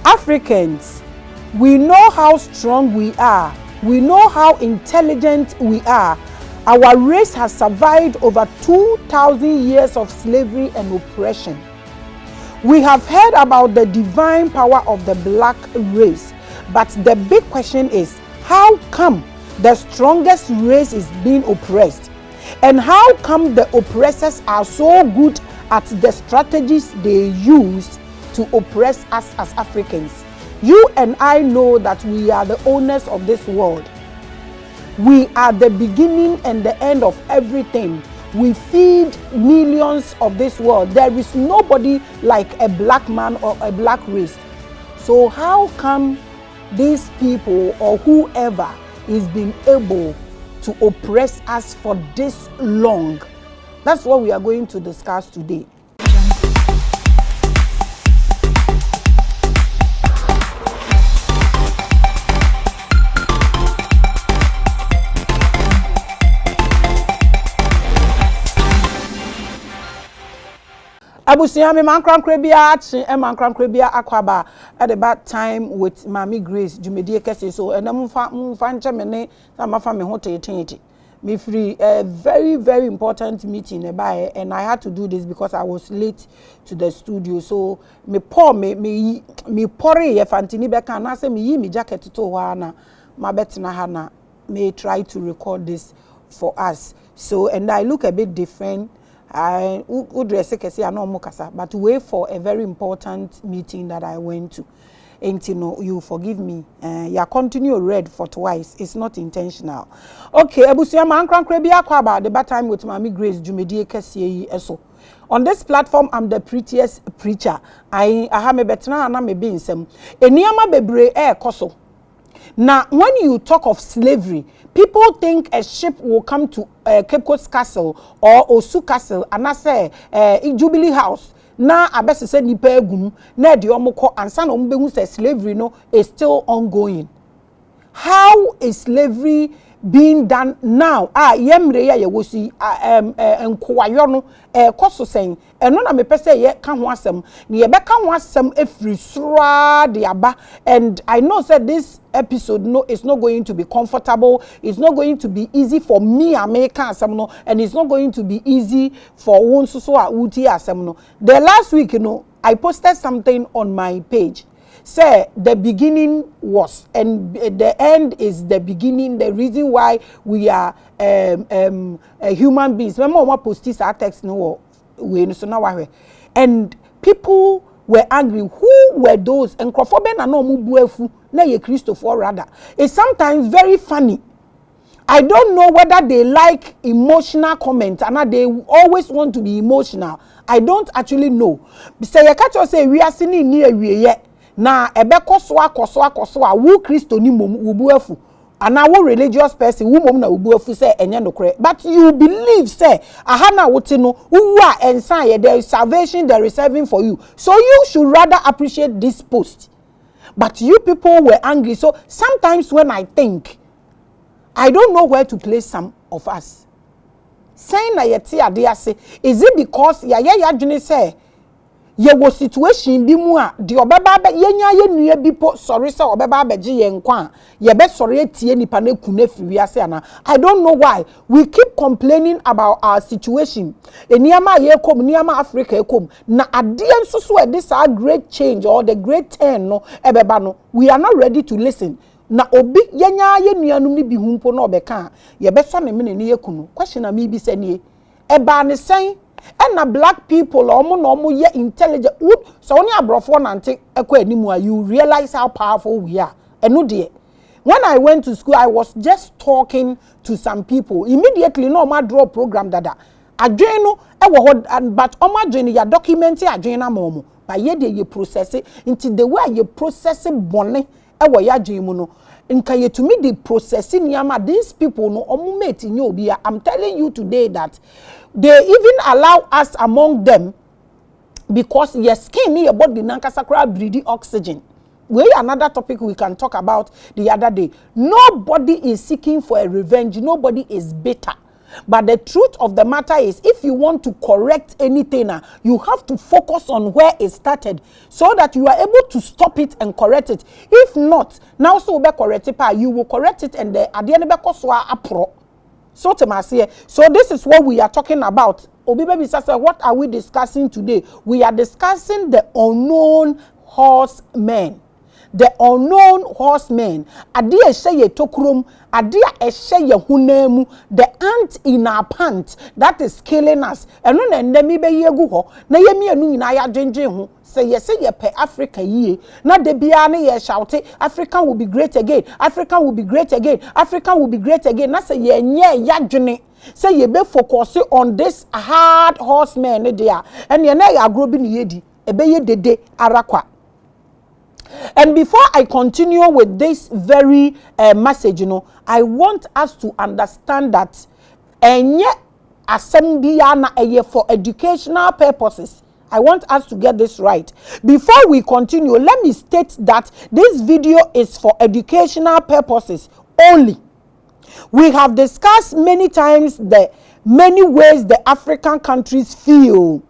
Africans, we know how strong we are. We know how intelligent we are. Our race has survived over 2,000 years of slavery and oppression. We have heard about the divine power of the black race, but the big question is, how come the strongest race is being oppressed? And how come the oppressors are so good at the strategies they use to oppress us as Africans? You and I know that we are the owners of this world. We are the beginning and the end of everything. We feed millions of this world. There is nobody like a black man or a black race. So how come these people or whoever is being able to oppress us for this long? That's what we are going to discuss today. Abusia me mankran krebia achi e mankran krebia akwaba at about time with Maame Grace Jumedie kese so enam mfa nche me ne na mafa me ho tete me free a very important meeting about, and I had to do this because I was late to the studio. So me pour me pour ye fantini beka na say me yi me jacket to ho na ma betina ha na me try to record this for us. So and I look a bit different. I would dress but wait for a very important meeting that I went to. And you forgive me. You continue read for twice. It's not intentional. Okay, Abusia mankran krebia kwaba the bad time with Maame Grace Jumedie kese eso. On this platform, I'm the prettiest preacher. I have me betna na me be nsem. Eniama bebre koso. Now, when you talk of slavery, people think a ship will come to Cape Coast Castle or Osu Castle and I say Jubilee House. Now, I best say nipa egum na di omoko ansa na ombehu say slavery no is still ongoing. How is slavery being done now? Yemre ya yewosi enkowayo no koso sen eno na me pese ye ka ho asem na ye be ka ho asem efri sura de aba. And I know that this episode is not going to be comfortable. It's not going to be easy for me America asem no, and it's not going to be easy for won so uti asem no. The last week I posted something on my page. Say the beginning was and the end is the beginning. The reason why we are human beings. Remember what posted our text no we so now and people were angry. Who were those? And Crawford na no mubuefu na ye Christopher rather. It's sometimes very funny. I don't know whether they like emotional comments and they always want to be emotional. I don't actually know. Say you catch us say we are seeing near we yet. Na ebe koswa wu Christo ni mom ubuefu and na wo religious person wu mom na ubuefu say enye nokre, but you believe say aha na wote no wu a ensan there is salvation, there is heaven for you, so you should rather appreciate this post. But you people were angry. So sometimes when I think, I don't know where to place some of us saying na yeti ade ase. Is it because ya dwene say ye wo situation bi mu a de obeba be yenya ye nua bi po sorry say obeba beje ye nkwa ye be sorry etie nipa na ku na firi ase ana. I don't know why we keep complaining about our situation. Eniama ye kom niama Africa ye kom na ade enso so this our great change or the great turn no ebeba no, we are not ready to listen. Na obi yenya ye nuanum ni bi humpo na obeka ye be so ne me ne ye kunu. Question na me bi se ne eba ne sen. And black people no ye intelligent. So only abrofo nante ekwa animu, you realize how powerful we are. When I went to school, I was just talking to some people. Immediately no ma draw program dada. Adweno but oma dwene ya document adwena momo. But ye de ye process it into the way you process bone ewo ya dwemu no. Nka ye to me the processing yama these people no omumate in you. I'm telling you today that they even allow us among them because your skin your body nankasakra breathing oxygen. We another topic we can talk about the other day. Nobody is seeking for a revenge. Nobody is bitter. But the truth of the matter is, if you want to correct anything, you have to focus on where it started so that you are able to stop it and correct it. If not, now so be correct it, you will correct it and the idea never cost apro. So this is what we are talking about. Obi baby says, what are we discussing today? We are discussing the unknown horsemen. The unknown horsemen. Adia sheye tokrum, adia sheye hunemu, the ant in our pant that is killing us. And no ndemi be yegu ho, na yemi anu ina ya dwenje ho. Say ye pe Africa ye. Na de bia na ye shout Africa will be great again. Africa will be great again. Africa will be great again. Na say ye nye ya dwene. Say ye be focus on this hard horsemen there. And ye na ya grow bi ni yedi. Ebe ye dede arakwa. And before I continue with this very message, I want us to understand that assembly for educational purposes. I want us to get this right. Before we continue, let me state that this video is for educational purposes only. We have discussed many times the many ways the African countries feel,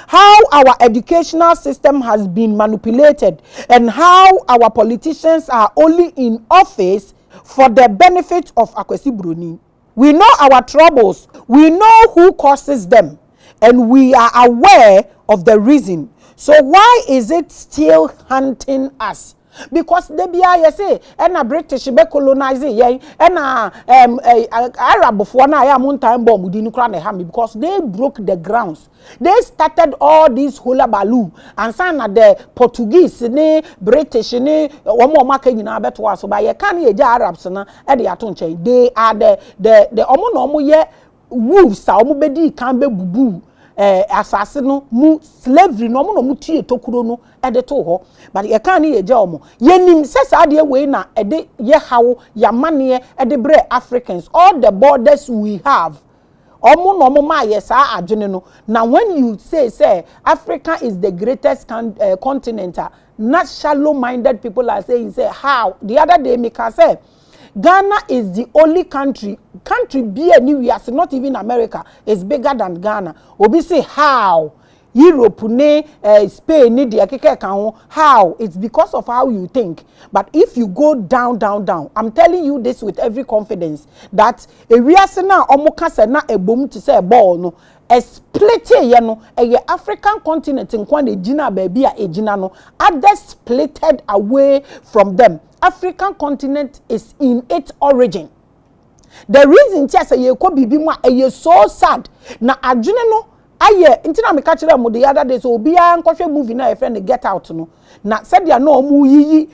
how our educational system has been manipulated, and how our politicians are only in office for the benefit of Akebulan. We know our troubles, we know who causes them, and we are aware of the reason. So why is it still hunting us? Because they be say and a British be colonize ye and Arab for na ya mountain bomb di nukra na ham, because they broke the grounds. They started all these hula baloo and sign the Portuguese ne British ne omo maka nyina beto aso ba ye kan ye Arabs na e de ato nchen. They are the omo no omo ye wolves a omo bedi kan be bubu assassin no mu slavery no mo no mu tie tokuro no ede to ho, but ye kan ye gya omo ye nim sesa de we na ede ye hawo ya mane ede bre Africans all the borders we have omo no mo ma ye sa adwene no. Now when you say Africa is the greatest continent, not shallow minded people are saying say how. The other day me can say Ghana is the only country be anywhere, so not even America is bigger than Ghana. Obi say how Europe ne Spain ne dia keke kan how. It's because of how you think. But if you go down, I'm telling you this with every confidence that ewiase na omoka se na ebom to say ball no split ye no African continent in kwa ejina baby a ejina no others splitted away from them. African continent is in its origin. The reason say ye ko bibi mu a so sad na adwene no aye intina me catch them the other day, so bia nkwohwe movie na your friend Get Out no na said ya no mu yiyi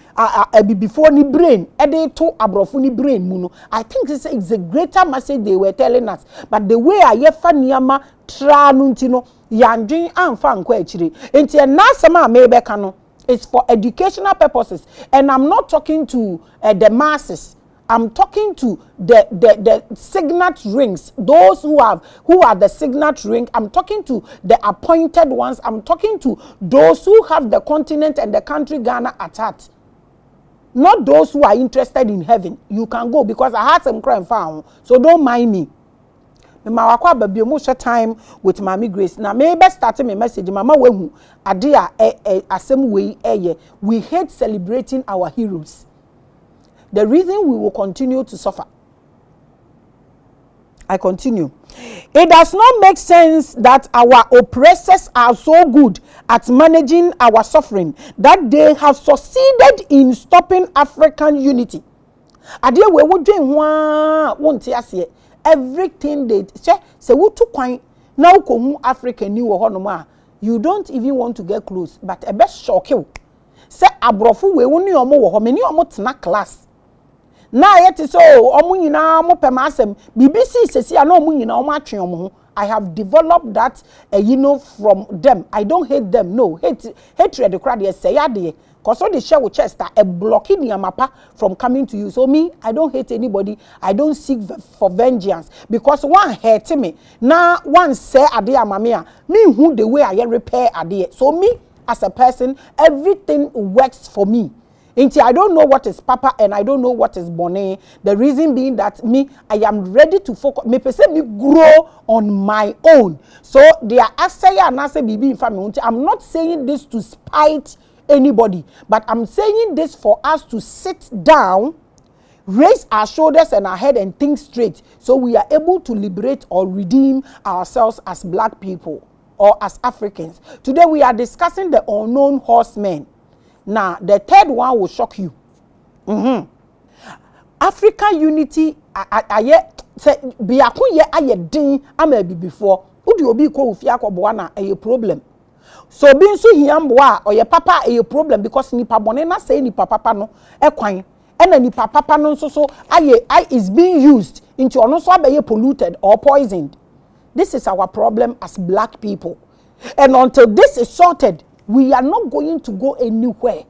before ni brain e dey to abrofo ni brain mu no. I think this is a greater message they were telling us, but the way aye fa niama tra no ntino yandwen amfa nkwa akire enti na asema mebeka no. It's for educational purposes, and I'm not talking to the masses. I'm talking to the signet rings, those who are the signet ring. I'm talking to the appointed ones. I'm talking to those who have the continent and the country Ghana at heart. Not those who are interested in heaven. You can go, because I had some crime found, so don't mind me. Mawakwa baby mo share time with Maame Grace. Now maybe starting my message mama wehu ade a asem we eye. We hate celebrating our heroes. The reason we will continue to suffer. I continue. It does not make sense that our oppressors are so good at managing our suffering that they have succeeded in stopping African unity. Ade we wo dwen ho wonte ase. Everything they say we too kwan na ukohu African ni wo hono a you don't even want to get close, but e be shock you say abrofo we woni omo wo ho meni omo tena class na yet so omo nyina mo pem asem BBC sesi na omo nyina omo atwe omo ho. I have developed that from them. I don't hate them, no. Hatred the crowd say yade. Cause all the share with chest a blocking your mappa from coming to you. So me, I don't hate anybody. I don't seek for vengeance, because one hurt me. Now one say ade amamia. Me who the way I repair ade. So me as a person, everything works for me. I don't know what is papa and I don't know what is bone. The reason being that I am ready to focus. Me grow on my own. So they are asking and I say bibi in family. I'm not saying this to spite anybody, but I'm saying this for us to sit down, raise our shoulders and our head and think straight, so we are able to liberate or redeem ourselves as black people or as Africans. Today we are discussing the unknown horsemen. Now, the third one will shock you. African unity, say, be a kuye aye din, maybe before. Udi obi ko ufia ko boana a problem. So being so hiyamboa or your papa a problem because nipa bonena say nipa papa no ekwan. And then nipa papa no so aye is being used into ono so abe polluted or poisoned. This is our problem as black people. And until this is sorted, we are not going to go anywhere.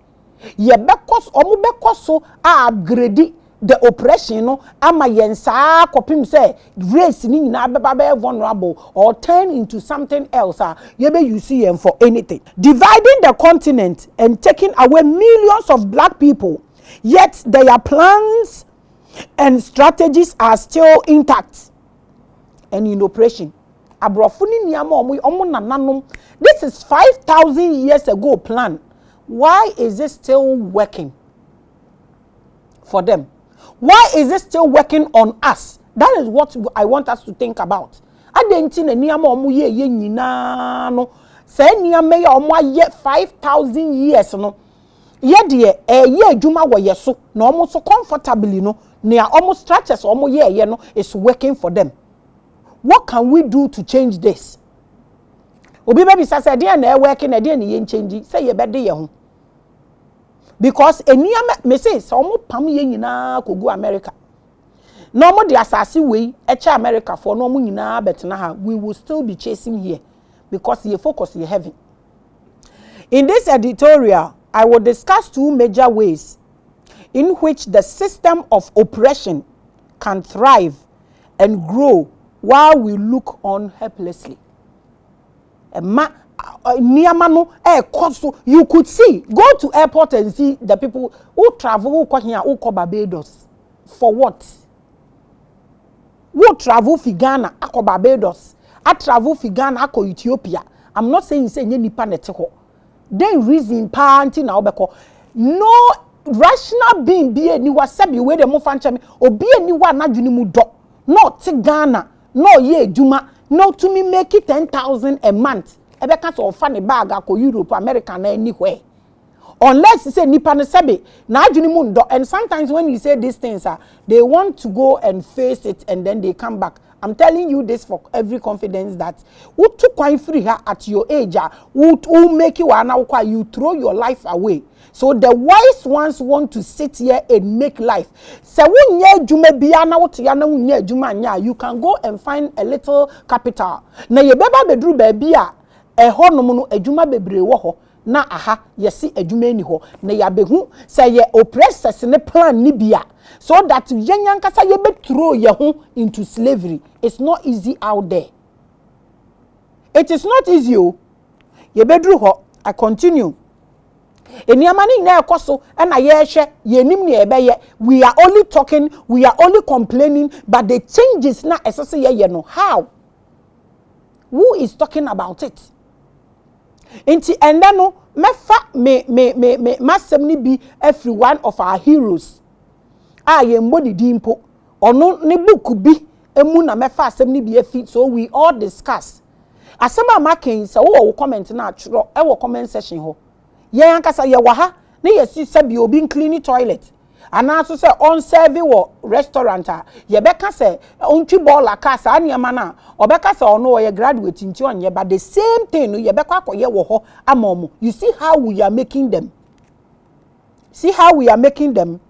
Ye because so upgrade the oppression no ama yensa kopim say race ni na be vulnerable or turn into something else. You be you see for anything. Dividing the continent and taking away millions of black people, yet their plans and strategies are still intact and in operation. This is 5,000 years ago plan. Why is it still working for them? Why is it still working on us? That is what I want us to think about. I didn't see any more ye no. Say niyame ya omo ye 5,000 years no. Ye de ye juma wo yeso na omo so comfortably no. Near almost structures omo ye no is working for them. What can we do to change this? Obi baby say dey na working na dey na ye change say ye be dey ye ho. Because eniya me say so omo pam ye nyina kogu America. No mo de asase we eche America for no mo nyina betena ha, we will still be chasing here because ye focus ye heaven. In this editorial, I will discuss two major ways in which the system of oppression can thrive and grow while we look on helplessly. You could see, go to airport and see the people who travel, who come here, who come Barbados. For what? Who travel to Ghana, ako Barbados. I travel to Ghana, ako Ethiopia. I'm not saying say any panetiko. Then reason party na obeko. No rational being be any wasabi we the mo fanchame or be anyone na juni mu do. Not to Ghana, no ye juma, no to me make it 10,000 a month. Ebeka so funny bag ako Europe, America na anywhere. Unless you say nipa ne sebe na adwini mu ndo. And sometimes when you say these things they want to go and face it and then they come back. I'm telling you this for every confidence that who took quite free her at your age who make you you throw your life away. So the wise ones want to sit here and make life. So when you can go and find a little capital. Na ye beba bedru baby ho no mu adwuma bebre wo ho na aha yesi adwuma ni ho na ya behu say ye oppressors ne plan ni bia so that yanyankasa ye be throw ye ho into slavery. It's not easy out there. It is not easy. Ye bedru ho. I continue. Eniamani na ekoso na ye hwe ye nim ne ebeye. We are only talking, we are only complaining, but the changes na esese ye no. How? Who is talking about it? Inti endano mefa me masem ni bi every one of our heroes. Ye mbodi dimpo. Ono ne book bi emu na mefa asem ni bi afi, so we all discuss. Asema making say wo comment na atro e wo comment section ho. Ye yankasa ye wa ha na ye si sabi obi clean toilet. Ana so say on serve wo restaurant ye beka say ontwi ball aka sa niam na obeka say ono ye graduate nti onye, but the same thing no ye beka akoye wo ho amomo. You see how we are making them. See how we are making them.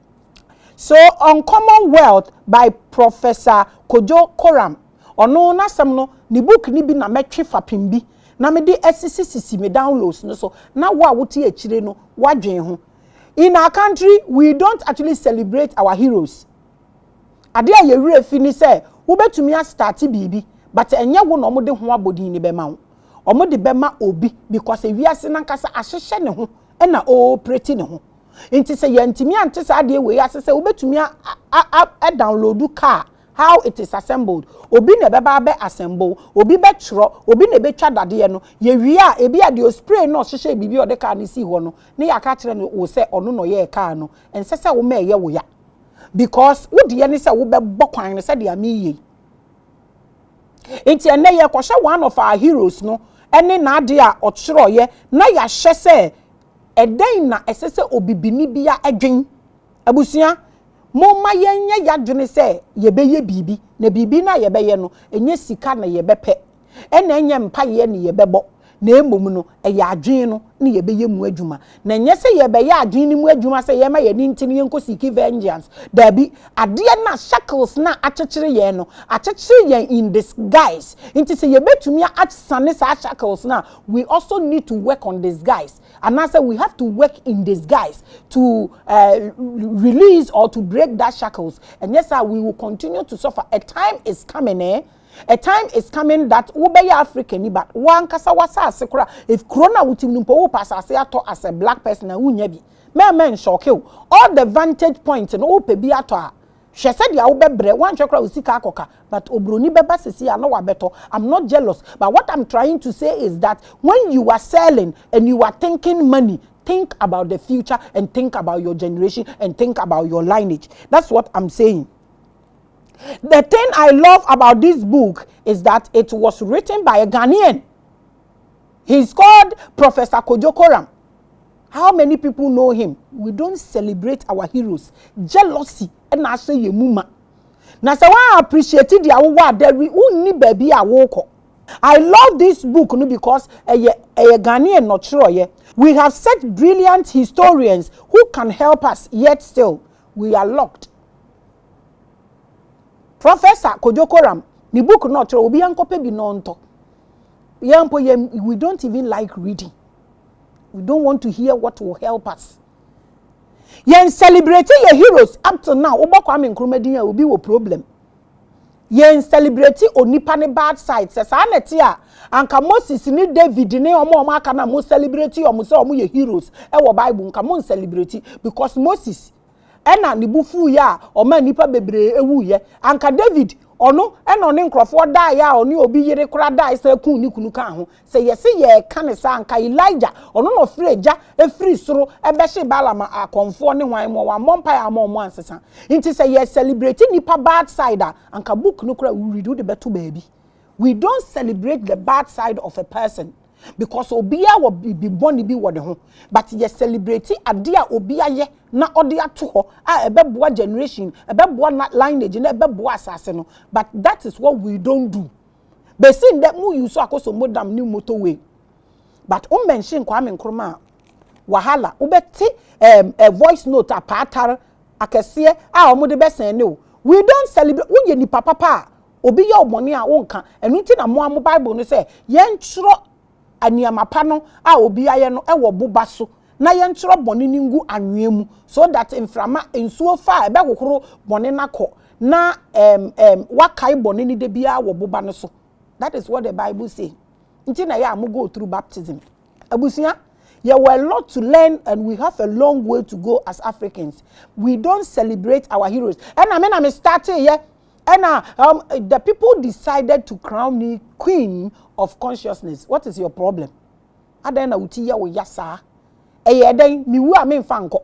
So on Commonwealth by Professor Kojo Koram ono na sam no ni book ni bi na metwe fapem bi na me de SCCC me downloads no, so na wo a wote akire no wadwen ho. In our country, we don't actually celebrate our heroes. Ade a ye wure fini say, wo betumi a start bibi, but enye wo no mo de ho abodi ni bema wo. Omo de bema obi because ewiase nankasa ahyehye ne ho na o operate ne ho. Inti say yentimi ante sa de we asese obetumi a download car how it is assembled. Obi ne beba be assemble, obi be tro, obi ne be twa dade no. Ye wi a ebi a de spray no hye bibi o de car ni si ho no. Ne yaka kire no wo se ono no ye car no. Ensese wo me ye wo ya. Because wo de ye ne se wo be bokwan ne se de amiye. Inti ene ye kwhye one of our heroes no. Ene na ade a otchiro ye na ya hye se eden na esese obibini bia adwen abusia momma yenye yadwene se yebeye bibi na bibi na yebeye no enye sika na yebepe ena enye mpaye na yebebo na emom no eya adwen no na yebeye mu adwuma na enye se yebeye adwen ni mu adwuma se yema ye ni ntini yenko siki vengeance dabi ade na shackles na achechire ye no achechire ye in disguise inti se yebetumi atsane sa shackles na we also need to work on disguise and I say we have to work in disguise to release or to break that shackles and yes sir we will continue to suffer. A time is coming a time is coming that ubeye African but one kasa wasa sekura if corona utimnumpo wo pasase ato as a black person na unya bi men shock you all the vantage points no wo pe bi ato a she said ya wo bebre wan twekra usika akoka but obroni beba sisi ana wa beto. I'm not jealous but what I'm trying to say is that when you are selling and you are thinking money, think about the future and think about your generation and think about your lineage. That's what I'm saying. The thing I love about this book is that it was written by a Ghanaian. He's called Professor Kojokoram. How many people know him? We don't celebrate our heroes. Jealousy and I say yemuma. Na say wa appreciate the awo there we unni baby awoko. I love this book no because a Ghanaian not sure ye. We have such brilliant historians who can help us yet still we are locked. Professor Kojokoram, the book not true. Obi ankope bi nonto. We don't even like reading. We don't want to hear what will help us. Yen celebrate your heroes up to now. Oba Kwame Nkrumah din will be a problem. Yen celebrate onipa ne bad side. Se sa na ti a anka Moses ni David ni omo aka na mo celebrate omo se omo ye heroes. E wo Bible nka mo celebrate because Moses ena ni bufu ya o ma nipa bebre ewu ye anka David ono ena oni nkrofo da ya oni obi yire kura da isa kun ni kunu kan ho se yesi ye kan sa anka Elijah ono no freja e free soro e be hye balama akonfo ne hwan mo wa mompa ya mo ansesa nti se ye celebrate nipa bad side anka book no kura we read the beto baby. We don't celebrate the bad side of a person because obiya will be born be what ho but ye celebrate adia obiya ye na ode ato ho a ebeboa generation ebeboa lineage na ebeboa asase no but that is what we don't do. Be sin that mu use akoso modam new motorway but mention Kwame Nkrumah wahala ubeti a voice note a patar akese a omo de be sen ne o. We don't celebrate wo ye ni papa obiya obone a wonka enu nti na mo Bible no say yen tro aniamapa no a obi aye no e wo boba so na ye ntro bone ni ngu anwemu so that inframa ensuo fa e be kokoro bone na ko na wakai bone ni de bia wo boba no so. That is what the Bible say. Nti na ya go through baptism. Abusia there were a lot to learn and we have a long way to go as Africans. We don't celebrate our heroes. And I mean I'm starting here. And the people decided to crown me queen of consciousness. What is your problem? Adena utiya wo yasa. Eyeden mi wu ame mfanko.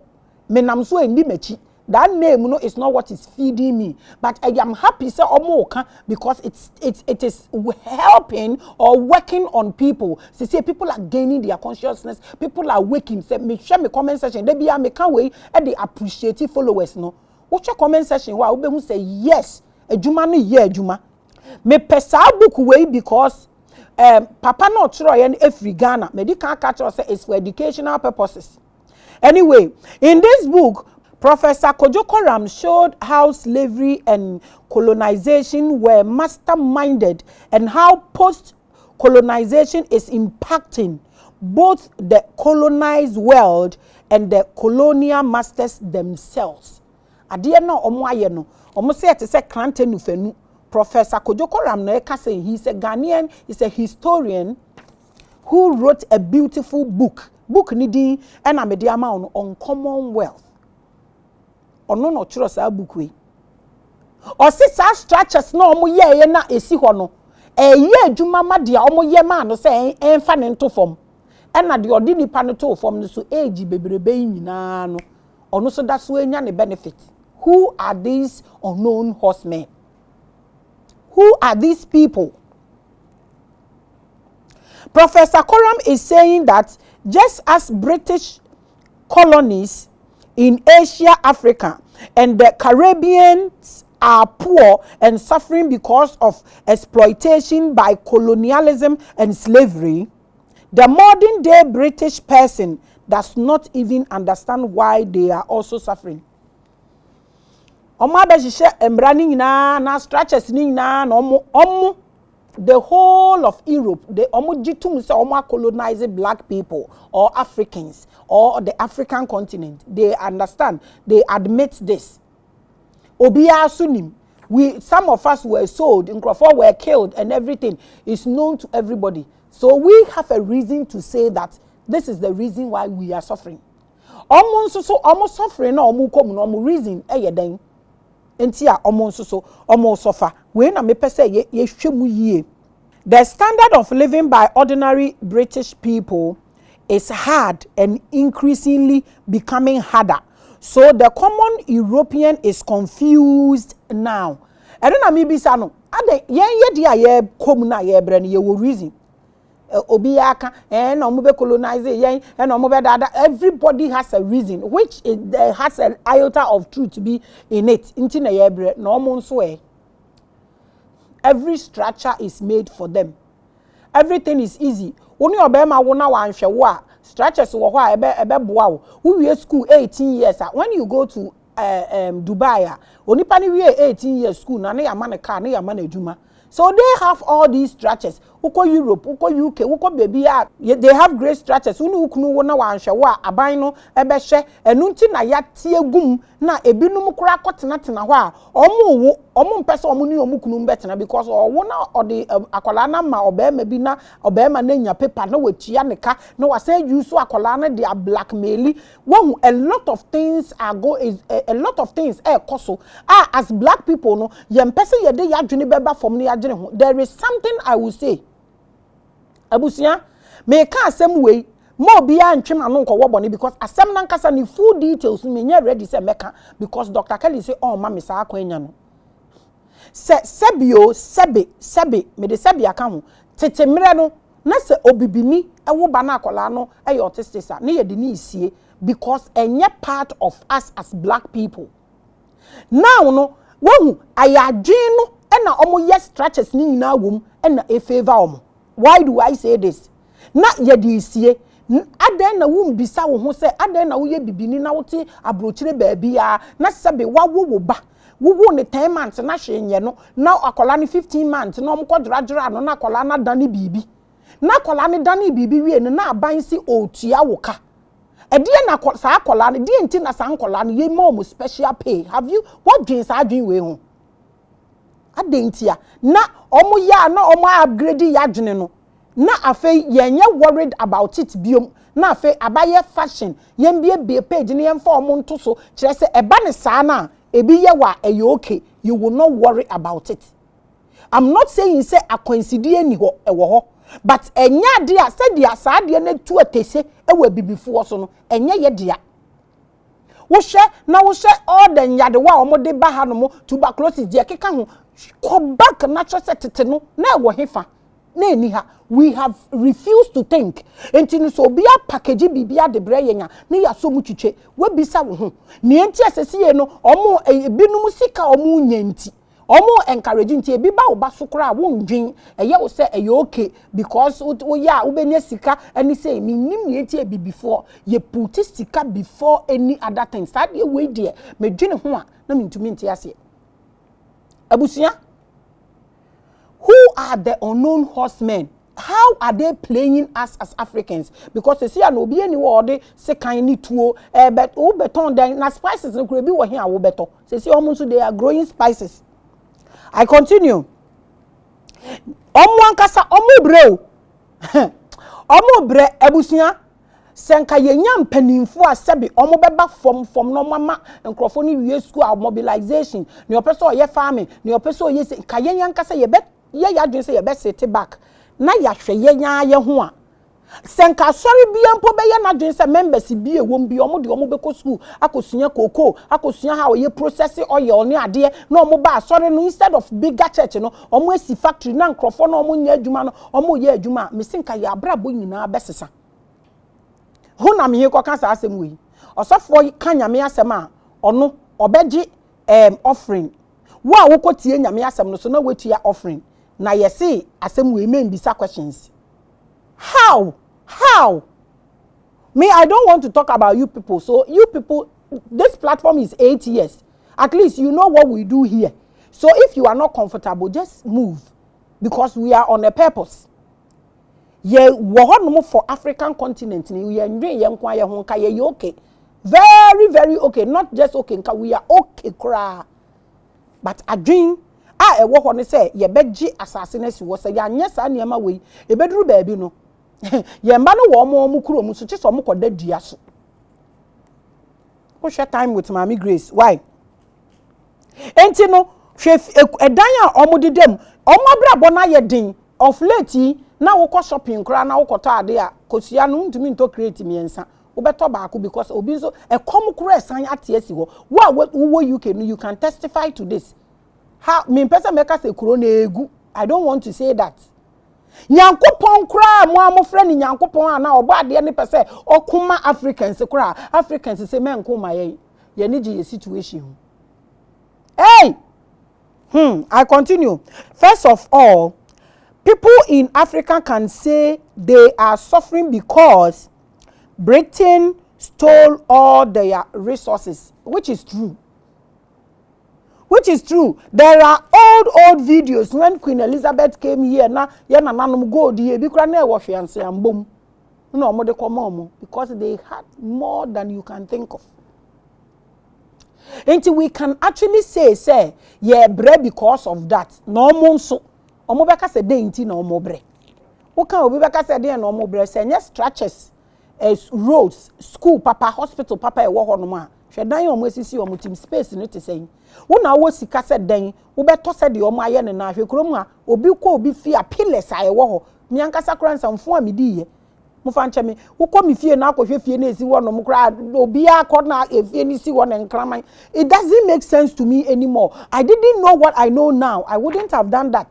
Me nam so endi mechi. That name no is not what is feeding me, but I am happy say omo because it is helping or working on people. See people are gaining their consciousness. People are waking. Say me share me comment section. They be me can way and they appreciate followers no. Watch your comment section why ube say yes. Ejuma ni ye ejuma. Me pesa book way because papa no tro yen every Ghana. Medical culture say it's for educational purposes. Anyway, in this book, Professor Kojokoram showed how slavery and colonization were masterminded and how post-colonization is impacting both the colonized world and the colonial masters themselves. Adie no omo aye no omo say it say krante nufenu. Professor Kojokoram no eka say he's a Ghanaian, he's a historian who wrote a beautiful book book ni din na me de ama on uncommon wealth ono no chiro sa book we o se sa structures na omo ye na esi ho no eye adwuma ma de omo ye ma no se enfa ne nto fom na de odi nipa no to fom no so age bebrebe nyina no ono so da so enya ne benefit. Who are these unknown horsemen? Who are these people? Professor Coram is saying that just as British colonies in Asia, Africa, and the Caribbeans are poor and suffering because of exploitation by colonialism and slavery, the modern day British person does not even understand why they are also suffering. Oma be hihye embra ni nyina na structures ni nyina na omo the whole of Europe they omo gitum say omo colonize black people or Africans or the African continent. They understand, they admit this. Obiya sunim, some of us were sold, Nkrofo were killed and everything is known to everybody. So we have a reason to say that this is the reason why we are suffering. Omo suffering no omo kom no omo reason den. Entia omo suffer we na me pese ye hwemu yie. The standard of living by ordinary British people is hard and increasingly becoming harder, so the common European is confused now. Eno na me bisa no ade ye dia ye kom na ye bre no ye wo reason obi aka na omo be colonize yen na omo be dada. Everybody has a reason which has an iota of truth to be in it. Inti na yebre na omo nso every structure is made for them. Everything is easy. Oni obema wo na wanhwe wo a structures wo ho a ebe boa wo. Wo wie school 18 years when you go to Dubai onipa ni wie 18 years school na ya man car na ya man adwuma. So they have all these structures. Uko Europe, uko UK, uko baby, they have great structures. Unu ukunu wona wanhwe wa aban no ebe hye enu nti na ya tie gum na ebinum kura kotena tena ho a omo mpese omo ni omo kunu mbetena because owo na ode akola na ma obema bi na obema na nya paper na watua neka na wase use akola na they are blackmail. When a lot of things a lot of things koso as black people no ye mpese ye de ya dwene beba from ne ya dwene ho. There is something I will say. Abusia me ka asem wei mo bia ntwem anu nkowo bone because asem na nkasa ni full details me nya ready say meka because Dr. Kelly say oh ma me sa akwanya no sebe me de sebe aka ho tete mre no na se obibini ewo ba na akola no e autistic na ye de ni isie because enye part of us as black people. Now no wohu ayadwen no e na omo yes structures ni nyina wom e na e favor omo. Why do I say this? Na ye di isie aden na wum bisa wo ho se aden na wo ye bibini na wote abrochire baabi a na sebe wo ba wo ne 10 months na hwenye no na akola ne 15 months na omkodradra no na akola na dane bibi na akola ne dane bibi wie no na aban si otua wo ka ede na sa akola ne die nti na sa akola ne ye mo special pay. Have you what dreams are doing we ho adentia na omo ya na omo upgrade ya dwene no na afei yenye worried about it biom na afei abaye fashion yembie be page ne yemfa omo nto so kire se eba ne saa na ebi ye wa okay, you will not worry about it. I'm not saying say akwansidie ni ho ewo ho but enya de a se dia saa de na tu atese ewa bibifo so no enye ye dia wo hye all the nyade wa omo de ba ha no mo tuberculosis de keka ho ko back natural setete no na ewo hefa na eni ha. We have refused to think enti so bia package bibia de bre yenya na ya so mu twitwe we bisa wo ho ne enti asesiye no omo ebinum sika omo nyanti omo encourage nti ebi ba wo ba so kra wo ndwen eye wo se eye okay because wo ya wo benya sika ani say mi nim ne enti ebi before ye put sika before any other thing that we dey me dwene ho a na mi ntumi nti ase. Abusia, who are the unknown horsemen? How are they playing us as Africans? Because you see an obi any word say kind tuo but o beton then na spices no could be wo here wo beto. Say almost they are growing spices. I continue. Omo ankasa omo bre o. Omo bre ebusia senka yenya mpanimfo a sebi omo beba from no mama nkrofo ni wie school mobilization ne opeso ye farming ne opeso ye ka yenya nkasa ye be ye yadwen se ye be sit back na yahwe yenya ye ho a senka sorry bia mpo be ye na dwen se members bi ewom bi omo de omo be ko school akosunya koko akosunya ha ye process oil ne ade na omo ba sorry no instead of bigger church no omo esi factory na nkrofo na omo nya adwuma no omo ye adwuma me senka ya abrabo nyina besesa huna me ko kan sa asem wi osofo kan nyame asem a ono obeji offering wo a wokotie nyame asem no so na wetua offering na yesi asem wi me mbisa questions how me I don't want to talk about you people, so you people, this platform is 8 years at least you know what we do here, so if you are not comfortable just move because we are on a purpose. Ye wo for African continent ni we ndwe ye nkwa ye ho ka ye okay, very very okay, not just okay nka we are okay kra, but adwin a e wo ho ne say ye beji asase na si wo say ya nya sa niema we e beduru baabi no ye mba no wo mo kuro mu so chiso mo koda dua so. Who share time with Maame Grace why enti no hwe edan a omo didem omo abrabo na ye din of late na wo ko shopping kra na wo ko ta ade a kosia no ntumi nto create miensa wo beto baako because obi so e kom kra esan ate asi wo wo UK no you can testify to this. How me person make us a kuro na egu, I don't want to say that. Nyankopon kra mo amofra ni nyankopon ana obo ade ne pese okuma Africans kra Africans say men ko maye ye ni je situation. Hey, I continue. First of all, people in Africa can say they are suffering because Britain stole all their resources, which is true. There are old videos when Queen Elizabeth came here na ye na nanom gold here bi kra na e wo hweanse ambom na omo de komo because they had more than you can think of. Until we can actually say yeah bre because of that. No omo nso omo beka se dey nti na omo bre. Wo kan obi beka se dey na omo bre se nya stretches roads, school papa, hospital papa e wo ho no ma. Hwedan omo asisi omo team space no te say. Wo na wo sika se den wo beto se de omo aye ne na hwe krom a obi ko obi fi a pillars a e wo ho. Mi ankasa kran samfo a mi di ye. Mo fa nche me wo ko mi fie na akohwe fie na esi wo no mo kra obi akọ na efie ni si wo na nkraman. It doesn't make sense to me anymore. I didn't know what I know now. I wouldn't have done that.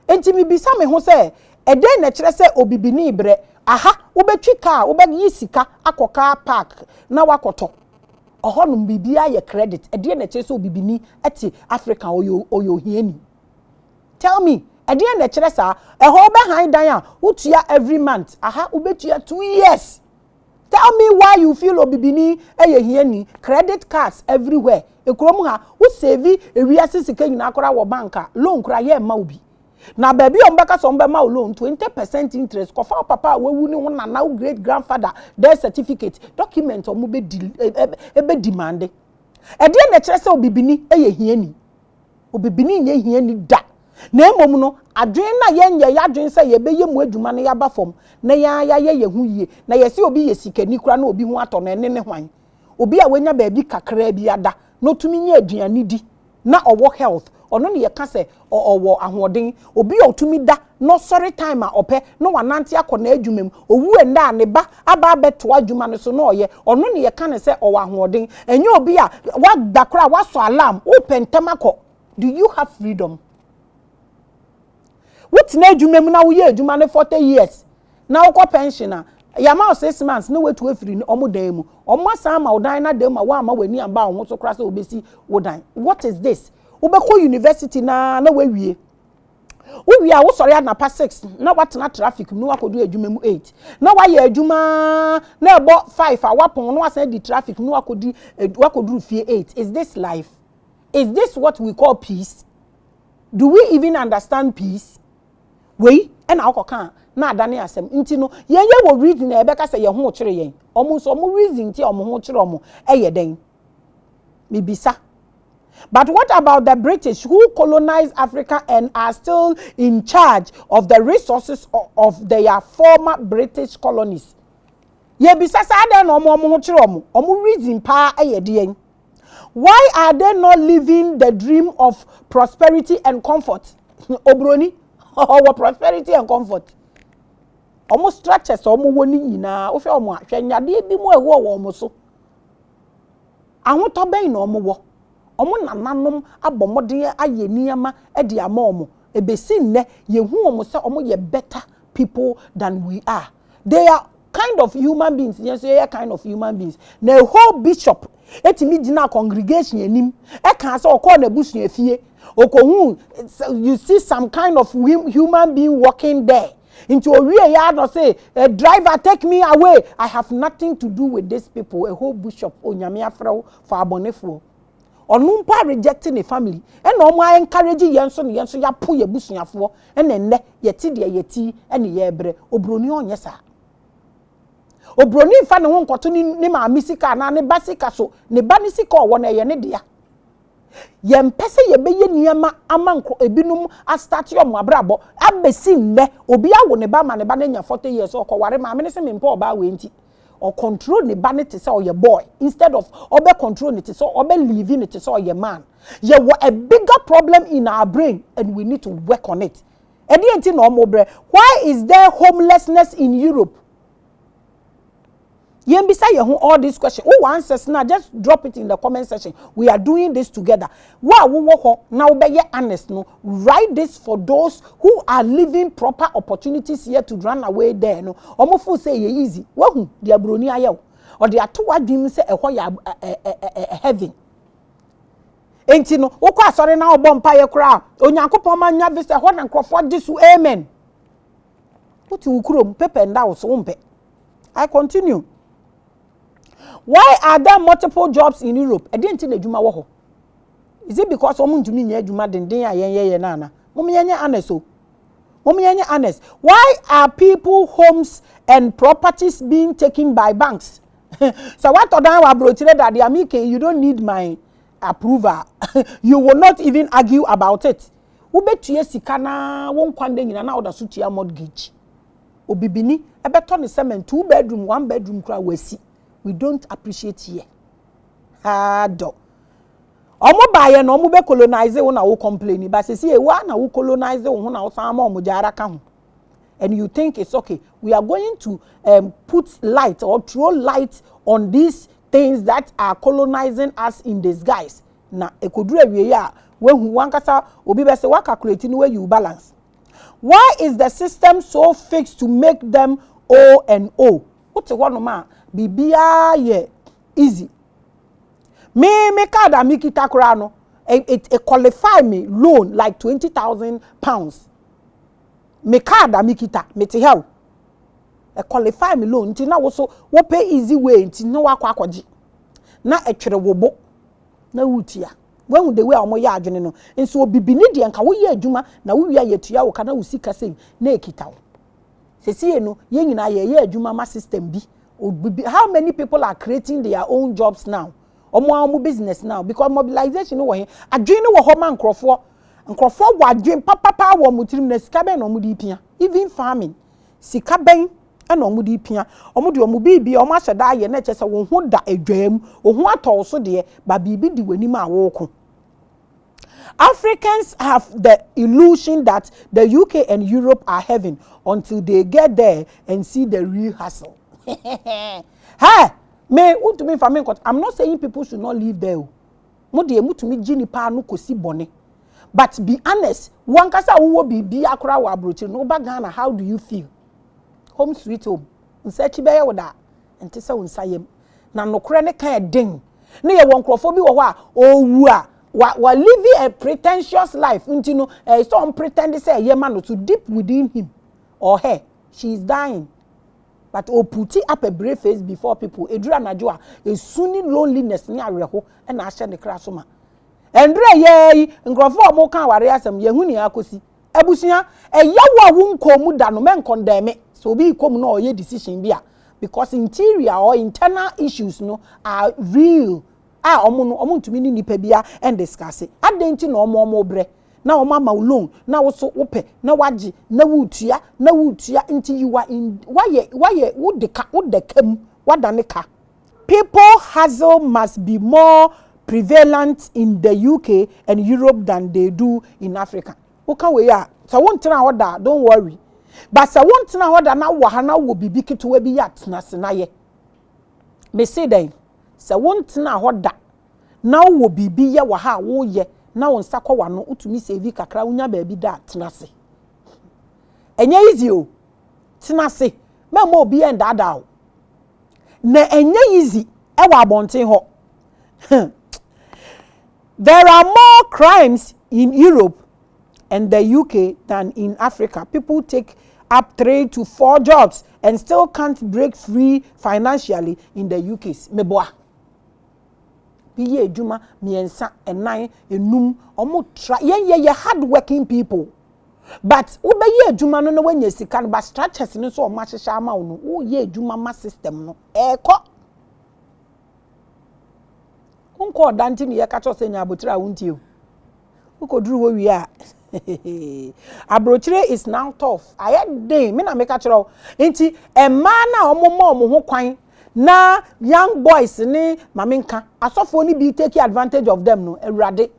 Enti mi bisa me ho se e den na kire se obibini bre aha wo betwi car wo be yi sika akoka park na wakoto ohonum bibia ye credit e den na kire se obibini eti Africa oyo hiani. Tell me e den na kire sa e ho be han dan a utua every month aha wo betua 2 years. Tell me why you feel obibini eye hiani, credit cards everywhere e krom ha wo save ewiase sika nyina akora wo banka loan kura ye ma obi na baby ombeka so mbe ma loan 20% interest ko fa papa wewu ni wona na great grandfather their certificate document omo be demand e de na kire se obibini eye hiani obibini nye hiani da na emom no adwen na ye adwen se ye beye mu adwuma na ya ba fom na ya ye hu yie na ye se obi ye sikani kura na obi hu ato na ene ne hwan obi a wenya baabi kakra bi ada no tumi nya aduane di na owo health ono ne ye ka se owo ahoden obi otumi da no sorry time a ope no wanante akona adwumam owu enda ne ba aba beto adwuma no so no oye ono ne ye ka ne se owo ahoden enye obi a wa dakra wa so alarm open temako. Do you have freedom? What na adwumam na wo ye adwuma ne 40 years na wo pensioner ya ma 6 months no wetu afiri ni omo dan mu omo asan ma odan na dan ma wa ma wani amba ho so kra se obesi wodan. What is this? Ubeko university na wewie a wo sori na pa 6 na watena traffic no wakodu adwuma mu 8 na waye adwuma na ebo 5 a wapon no wasan di traffic no wakodu fie 8. Is this life? Is this what we call peace? Do we even understand peace? We na akoka na adane asem nti no yenye wo reason na ebeka se ye ho kire yen omo so omo reason nti omo ho kire omo den mibisa. But what about the British who colonized Africa and are still in charge of the resources of their former British colonies? Ye bisa sa ade no omo ho kire omo reason pa ayede. Why are they not living the dream of prosperity and comfort? Obroni or prosperity and comfort. Omo structures omo woni nyina wo fe omo ahwanyade bi mu ewo wo omo so. Ahoto ben no omo wo. Omo nananom abomode aye niama e de ama omo. Ebesi nne yehu omo se omo ye better people than we are. They are kind of human beings. Yes, they are kind of human beings. The whole bishop etimi gina congregation enim e kan say okọ na busu efie okohu you see some kind of human being walking there into owie ya no say a driver take me away. I have nothing to do with these people. A whole bishop onyame afrew for abonefo onumpa rejecting the family and no more encourage yenso ne yenso ya po ye busuafo and enne yeti de yeti ene ye bre obroni onye sa obroni fa ne ho nkoto ni ma misika na ne basika so ne ba ni sika owo na ye ne dia ye mpese ye beye niama amanko ebinum a start your abrabo abesi nne obi awo ne ba ma ne ba na nya 40 years okoware ma me ne se me mpa oba we nti or control the banner to say or your boy instead of obe control it so obe living it so your man. You have a bigger problem in our brain and we need to work on it. Why is there homelessness in Europe? All these questions. Who answers now? Just drop it in the comment section. We are doing this together. Now be honest. No, write this for those who are living proper opportunities here to run away there. No, omofu say ye easy. Wahu dia broni ayew. Or dia to wadwim say ya heaven. Enti no, woko asore na obom paye kra. Onyankopon ma nya visa ho na nkrofo disu amen. Put ukrom pepe nda wo so umpe. I continue. Why are there multiple jobs in Europe? I didn't tell you. Is it because someone to me nya den nana? Honest. Why are people homes and properties being taken by banks? So what that they are making, you don't need my approval. You will not even argue about it. Ubetuye sikana won kwande nyina na oda sutia mortgage. Obibini ebeto ne cement 2 bedroom 1 bedroom kra wasi. We don't appreciate here. Do. Omo baye no omo be colonize wo na wo complain but say e wa na wo colonize wo na wo sama omo jara ka ho. And you think it's okay. We are going to put light or throw light on these things that are colonizing us in disguise. Na ekoduru awie ya when hu wankasa obi be say wa calculate no way you balance. Why is the system so fixed to make them O and O? What one ma bibia ye easy. Me card amikita kura no it qualify me loan like 20,000 pounds. Me card amikita me te how a qualify me loan nti na wo so wo pay easy way nti no wa kwakoji na etwere wo bo na wutia when the way omo ya adwene no nso obibini de nka wo ye adwuma na wo wia yetua wo kana wo sika sei na ekita wo sesiye no ye nyina ye adwuma ma system bi. How many people are creating their own jobs now? Omo business now because mobilization no here. Adwene wo ho man nkrofo wadwen papa wo mutirim na sika ben no mudi pia. Even farming sika ben e no mudi pia. Omo de omo bibi omo ahyeda ye na kyese wo ho da adwam, wo ho atọ so de ba bibi di wanim a wo ko. Africans have the illusion that the UK and Europe are heaven until they get there and see the real hustle. Hey, me to me family. I'm not saying people should not live there. Mo de emu to me gini pa no kosi bone. But be honest, wankasa wo bi akura wa abrochi no ba Ghana, how do you feel? Home sweet home. Nsechi be ye woda. Enti se unsayem. Na nokore ne kan den. Ne ye wonkrofo bi wo ho a owu a wa living a pretentious life. Nti no so pretend say ye man to deep within him or her. She is dying. But put up a brave face before people. Edra najua is sunny loneliness ni areho and asha the krasoma. Andre ye nkrofo mo kan ware asem ye hu ni akosi. Ebusia yawa wu nkomu da no men condemn so bi kom no ye decision bia because interior or internal issues no are real. Omo ntumi ni nipa bia and discuss it. Adenti no omo bre. na o mama loan na wo so wo pe na waji na wutua until you are in why wo de kam wadane ka. People hustle must be more prevalent in the UK and Europe than they do in Africa. Okay, we are. So one thing order, don't worry. But so one thing order na wahana will be big to be yat na senaye. Me say then. So one thing order now will be ya waha wo ye na won sakwa wano utumi save kakra unya baby da tenase. Enye easy o. Tenase. Me mo obi en dada o. Na enye easy e wa abonten ho. There are more crimes in Europe and the UK than in Africa. People take up 3 to 4 jobs and still can't break free financially in the UK. Meboa. Piye juma miensa enai enum omo try ye hard working people. But ube ye juma no when ye sika no but structures no so o ma hihya ma wo no wo ye juma ma system no eko unko danti ni ye ka cho se nya abotira wunti o ukoduru wo wi a abrochire is now tough aye dey me na me ka chiro enti emma na omo ho kwan na young boys ni mamenka asofo ni bi take advantage of them no ewrade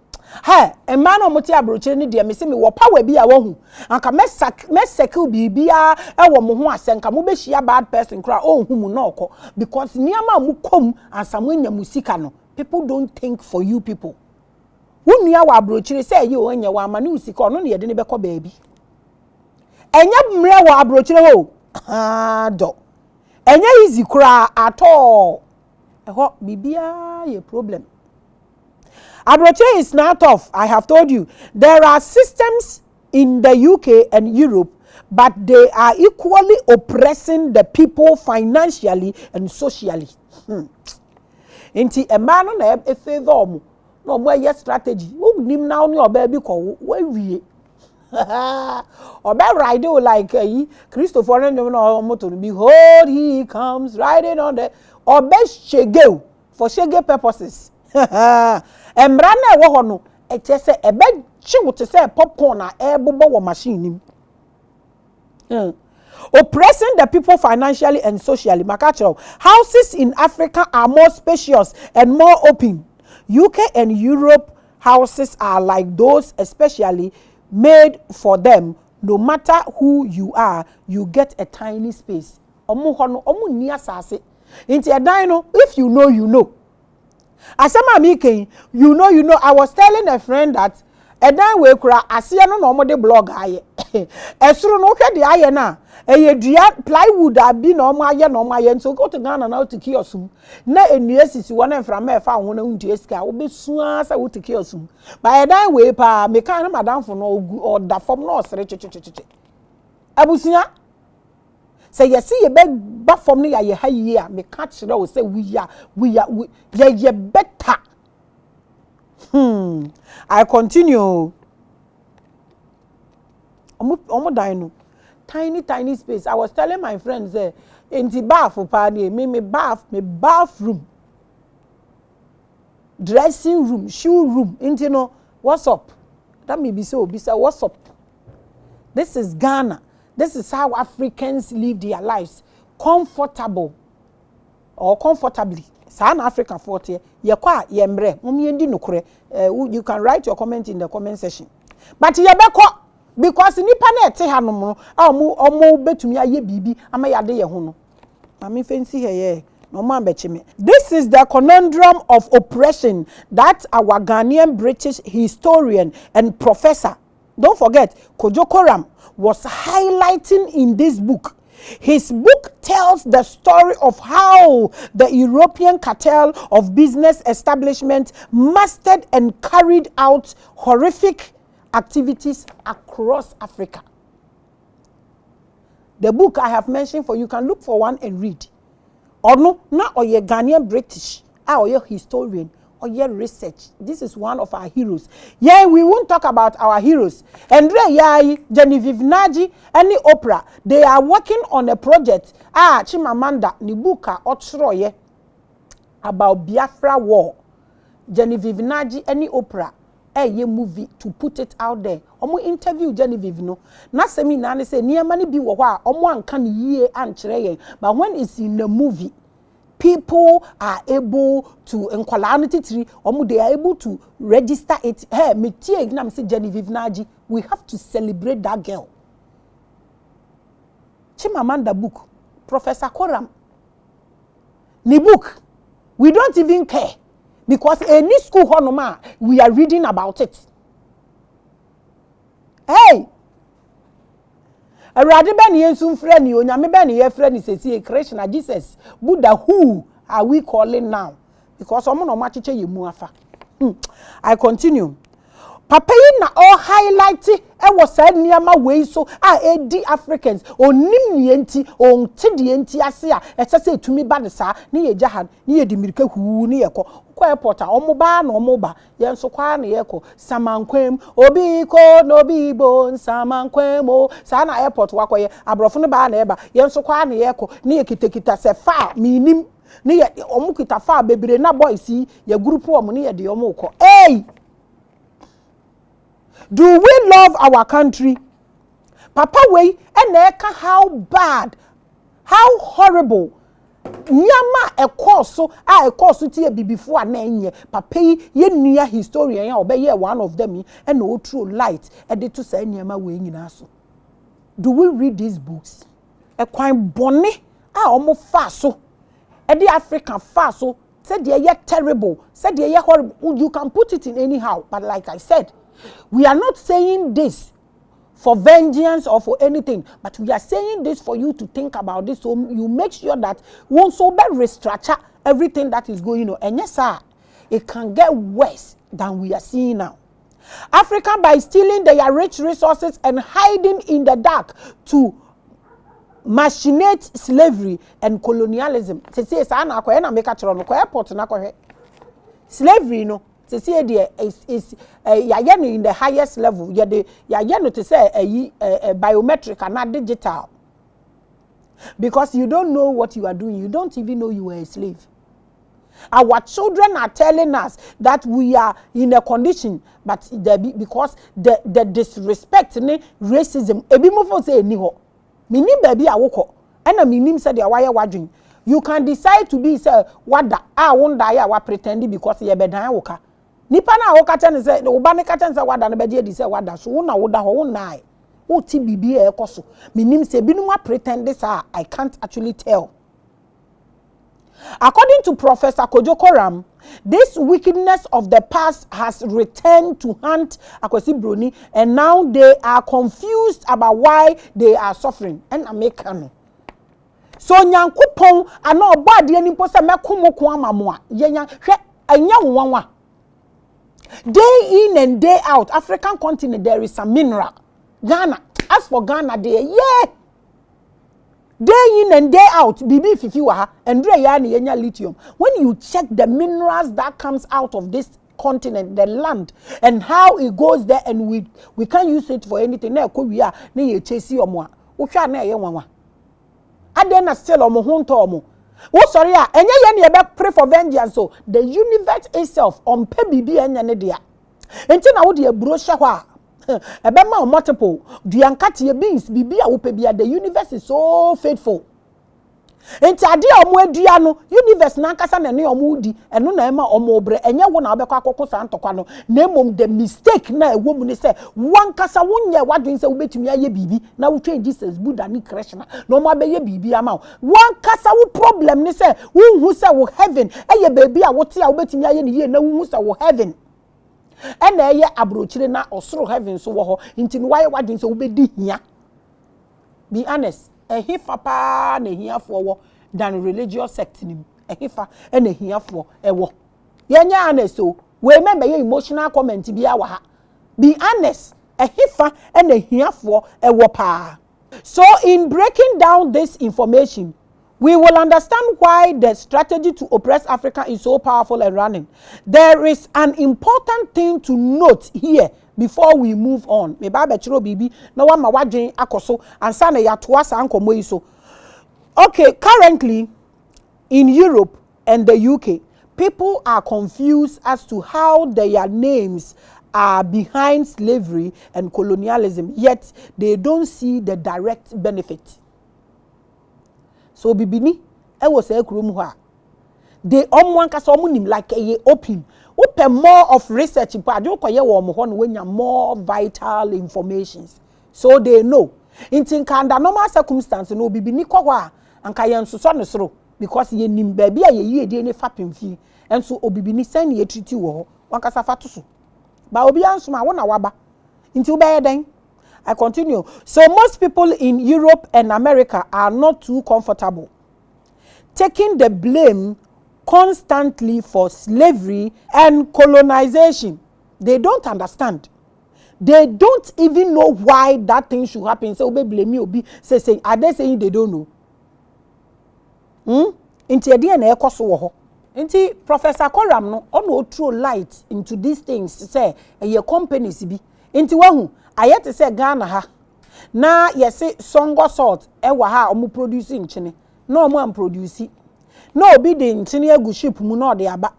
emma na omoti abrochire ni de me se me wo power bi a wo hu anka mesekil bibia e wo mo ho asenka mo be hia bad person kra o hu mu na okọ because niama mu kom ansamo nya musika no. People don't think for you people. Who near wa abrochire say you onye wa amane usika ono ne yede ne beko baabi. Enya mre wa abrochire ho. Do. Enya easy kura at all. Eho bibia ye problem. Abrochire is not tough. I have told you. There are systems in the UK and Europe, but they are equally oppressing the people financially and socially. Inti emma no na e favor mu no mo ye strategy wo nim na oni oba bi ko wo wie oba ride like Christopher no motor behold he comes riding on the oba shege for shege purposes emra na wo ho no e che se ebe chi wo te se popcorn na e bobo wo machine nim. Oppressing the people financially and socially. Makachiro, houses in Africa are more spacious and more open. UK and Europe houses are like those especially made for them. No matter who you are, you get a tiny space. Omu ni asase. Inti edano, if you know, you know. Asama mike, you know. I was telling a friend that edan we kura asiya no omo de blog aye. Esuru no hwe de aye na. Eye dua plywood abi na omo aye nso go to Ghana na to kiosum na enua sisi wona mfra ma efa ho na untu esika obesu asa wo to kiosum ba edan we pa me kan na madam fo no oda fom no osere chichichichi abusunya say yesi ye be ba fom no ya ye ha yi a me ka kire wo say we ye better. I continue. Omo dino tiny space. I was telling my friends there in the bath me bathroom, dressing room, shoe room, into no what's up? That may be so what's up? This is Ghana. This is how Africans live their lives. Comfortably. San Africa 40 ye kwa ye mre mumye ndi nokure. You can write your comment in the comment section. But ye beko because nipa na ete hanom no omo betumi aye bibi ama yade ye ho no mami fancy here no man bechime. This is the conundrum of oppression that our Ghanaian British historian and professor, don't forget, Kojo Koram, was highlighting in this book. His book tells the story of how the European cartel of business establishment mastered and carried out horrific activities across Africa. The book I have mentioned for you can look for one and read. Or no, not or your Ghanaian British, or your historian, or your research. This is one of our heroes. Yeah, we won't talk about our heroes. Andre Yai, Genevieve Naji, any opera, they are working on a project. Chimamanda, Nibuka, Otsroye, about Biafra War. Genevieve Naji, any opera. ye movie to put it out there. Omo interview Genevieve no. Na semi na ne say niema ne bi wo ho a omo anka ne yie ankyere yen. But when it's in the movie, people are able to titiri omo they are able to register it. Hey, me tie na me say Genevieve Naji, we have to celebrate that girl. Chimamanda book, Professor Koram. Ni book, we don't even care because any school honoma we are reading about it. Hey, Awurade be ne ensum frɛ ni onyame be ne ye frɛ ni sesi Krishna Jesus Buddha, who are we calling now? Because omo no machiche ye mu afa. I continue. Papa yi na all highlight e was said niama way so edi Africans onim nie enti onte de enti ase a ese etumi ba de sa ne ye jahan ne ye di mirika hu ne ye ko airport a omo ba na omo ba ye nso kwa na ye ko samankwem obi ko no bi bon samankwem o sa na airport wakoye abrofo ne ba na ye ba ye nso kwa na ye ko ne ye kitakita se fa minim ne ye omo kita fa bebre na boys ye group omo ne ye de omo ko do we love our country? Papa way eneka how bad, how horrible. Nyama e course tie before na enye. Papa ye nia historian ya obey one of them and no true light e de to say nyama we nyina so. Do we read these books? E kwan bone omo fa so. E de African fa so said ye terrible, said ye horrible. You can put it in anyhow, but like I said, we are not saying this for vengeance or for anything, but we are saying this for you to think about this, so you make sure that won't so bad restructure everything that is going on. And yes, sir, it can get worse than we are seeing now. Africa, by stealing their rich resources and hiding in the dark to machinate slavery and colonialism. Slavery, no. To see is in the highest level. To say a biometric and not digital. Because you don't know what you are doing. You don't even know you are a slave. Our children are telling us that we are in a condition, but because the disrespect, racism, ebi mo for say ni ho. Minim baby awoko. Ena minim say the wire wadwin. You can decide to be say wada won die wa pretending because ye bedan woka. Nipa na wo kacha ne say wo ba ne kacha ne say wada na be die say wada so wo na wo da ho wo nai wo ti bibi e koso minim say binum wa pretend this I can't actually tell. According to Professor Kojokoram, this wickedness of the past has returned to haunt Akwesi Broni, and now they are confused about why they are suffering. And Americano. So Nyankopon ana obade ani po se mekomoko amamoa yenya hwe anya wonwa. Day in and day out, African continent, there is a mineral. Ghana, as for Ghana, day in and day out, bibi fifiwa and yenya lithium. When you check the minerals that comes out of this continent, the land, and how it goes there, and we can't use it for anything. Na ko wi a na ye chesi omo a. Wo hwa na ye wanwa. Adena still omo honto omo. Oh sorry, enye ye pray for vengeance. So the universe itself on pe bibi enya ne dia. Enti na wo de aburo hye ho a ebe ma multiple duankate beings bibi a wo pe bia. The universe is so faithful. Enti ade omo adua no universe na nkasa na ne omo udi eno na ema omo obre enye wo na obekwa akoko sa ntokwa no na emom the mistake na ewo mu ne se wankasa wonye wadwen se wobetumi aye bibi na wo twen Jesus Buddha ni Krishna na omo abeye bibi ama wankasa wo problem ne se wo hu se wo heaven eye baby a wo te a wobetumi aye ne ye na wo hu se wo heaven ena eye abrochire na osoro heaven so wo ho nti no waye wadwen se wobedi hia. Be honest. Ehifa pa na ehiafo wo than religious sect ni ehifa na ehiafo ewo yenya honest so we remember your emotional comment bi awa ha. Be honest, ehifa na ehiafo ewo pa. So in breaking down this information, we will understand why the strategy to oppress Africa is so powerful and running. There is an important thing to note here before we move on. Me ba chiro bibi na wa ma wadwen akoso ansa na ya to asa ankomo yi so. Okay, currently in Europe and the UK, people are confused as to how their names are behind slavery and colonialism, yet they don't see the direct benefit. So bibini e was a krum ho a they kasa nim like a opium. Open more of research but you koye wo mo ho no wanya more vital informations so they know in under normal circumstance no bibini kwa ho a anka ye nsoso no soro because ye nim ba bia ye yie de ne fapem fi enso obibini sen ye treaty wo ho kasa fato so ba obi anso ma wo na waba nti wo be den. I continue. So most people in Europe and America are not too comfortable taking the blame constantly for slavery and colonization. They don't understand. They don't even know why that thing should happen. So, blame me, Obi. Say, are they saying they don't know? Inti Professor Koram no ono throw light into these things. Say, your companies be. Inti wahu. Ayete say Ghana ha na yesi songo salt ewa ha omu produce nchini no omu am produce no obi de nchini egu ship mu no de aba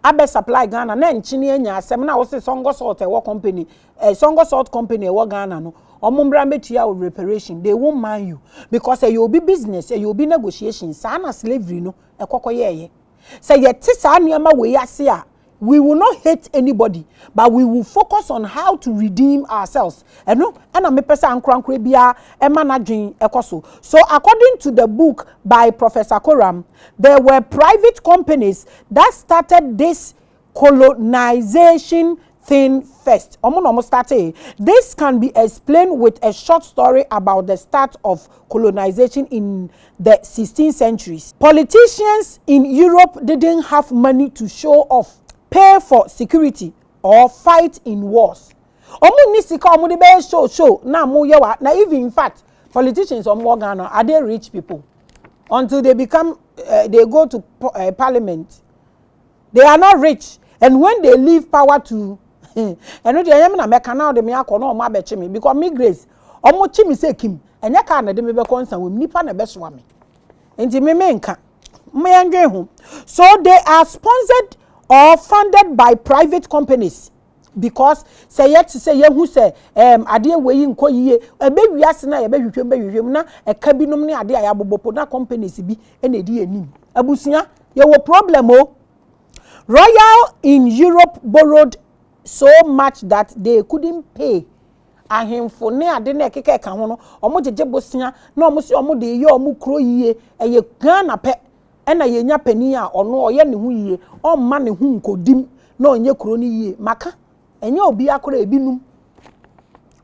abe supply Ghana na nchini enya asem na wo se songo salt ewo company songo salt company ewo Ghana no omu mbra metua reparation they won't mind you because you be business you be negotiation sa na slavery no ekokoyeye say yeti sa niama we ase a we will not hate anybody, but we will focus on how to redeem ourselves. And no, and I'm a person ekoso. So according to the book by Professor Koram, there were private companies that started this colonization thing first. This can be explained with a short story about the start of colonization in the 16th centuries. Politicians in Europe didn't have money to show off, pay for security or fight in wars. Show now even in fact politicians or Ghana are they rich people until they become they go to parliament they are not rich, and when they leave power to and the yamina mekana de me akono ma be chimi because me Grace omo chimi say kim enya ka na de me be concern we nipa na be so me enti me menka me andwe ho. So they are sponsored or funded by private companies because say yet say ye hu say ade we yi nko yiye ebe wiase na ye be hwehwem na eka binom ne ade aya bobopo na companies bi ene di enim abusia ye wo problem o. Royal in Europe borrowed so much that they couldn't pay ahemfo ne ade na ekeke ka ho no omo jeje bosia na omo se omo de ye omo kro yiye eye Ghana pe ena ye nya pani a ono oye ne hu yiye o ma ne hu nkodim na onye kro ni yiye maka enye obi akora ebinum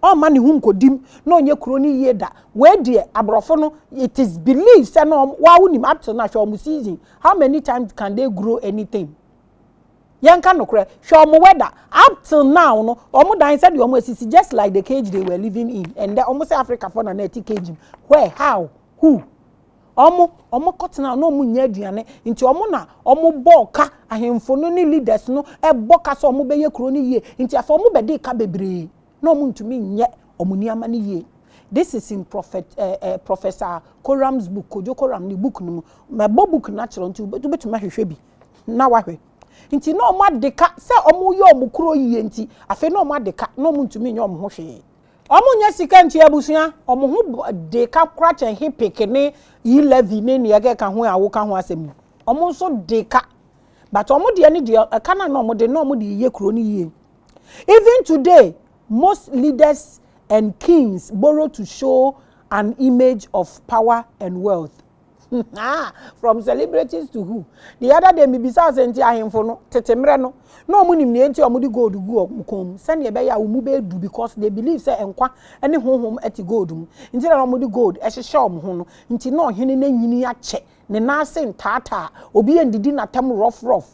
o ma ne hu nkodim na onye kro ni yiye da we de abrofo no it is believed say no wa wunim up to na show mu season how many times can they grow anything yanka no kre show mu weather up till now no omo dan said you almost is just like the cage they were living in, and they almost say Africa for na net cage where how who omo kotena no mu nya aduane nti omo na omo boka ahemfo no ni leaders no e boka so omo beye kro ni ye nti afa omo bede ka bebre no mu ntumi nye omo ni ama ni ye. This is in Professor Koram's book. Kojo Koram ni book no my book natural nti betuma hwehwe bi na wahwe nti no omo adeka se omo ye omo kro yiye nti afa no omo adeka no mu ntumi nye omo ho hwe omo nya sika nti abusia omo ho deka crutch and hip ne yi levy ne ne ga ka ho awo ka ho asem omo so deka but omo de ne de ka na no omo de ye kro ni ye. Even today most leaders and kings borrow to show an image of power and wealth. From celebrities to who? The other day, me bisa senti ahemfo no tetemre no omu nim ne enti omu di gold gu okom sane e be ya omu be do because they believe say enkwa ene honhom eti gold mu nti na omu di gold e hye omu ho no nti na ohene na nyini ache ne na ase ntata obi endidi na tem rough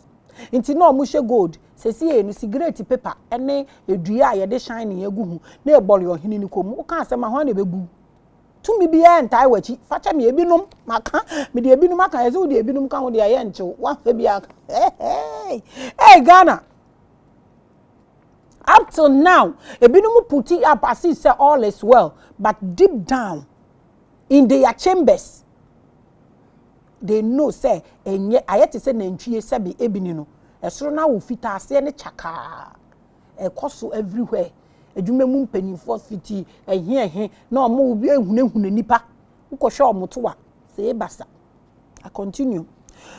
nti na omu hye gold sesi e no cigarette paper ene edua ye de shine egu hu na e bole ohene ni kom o kan asema ho na bebu tumi bia entai wachi facha me ebinum maka me de ebinum aka ye so de ebinum kan wo de aye nche wa fa bia hey Ghana up till now ebinum put it up as if say all is well, but deep down in their chambers they know say enye ayete say nantwie se be ebini no esoro na wo fita ase ne chaka ekoso everywhere adwuma mu mpanimfo fiti ehie na omo obi ehunehune nipa ukoshe omoto a say basa. I continue.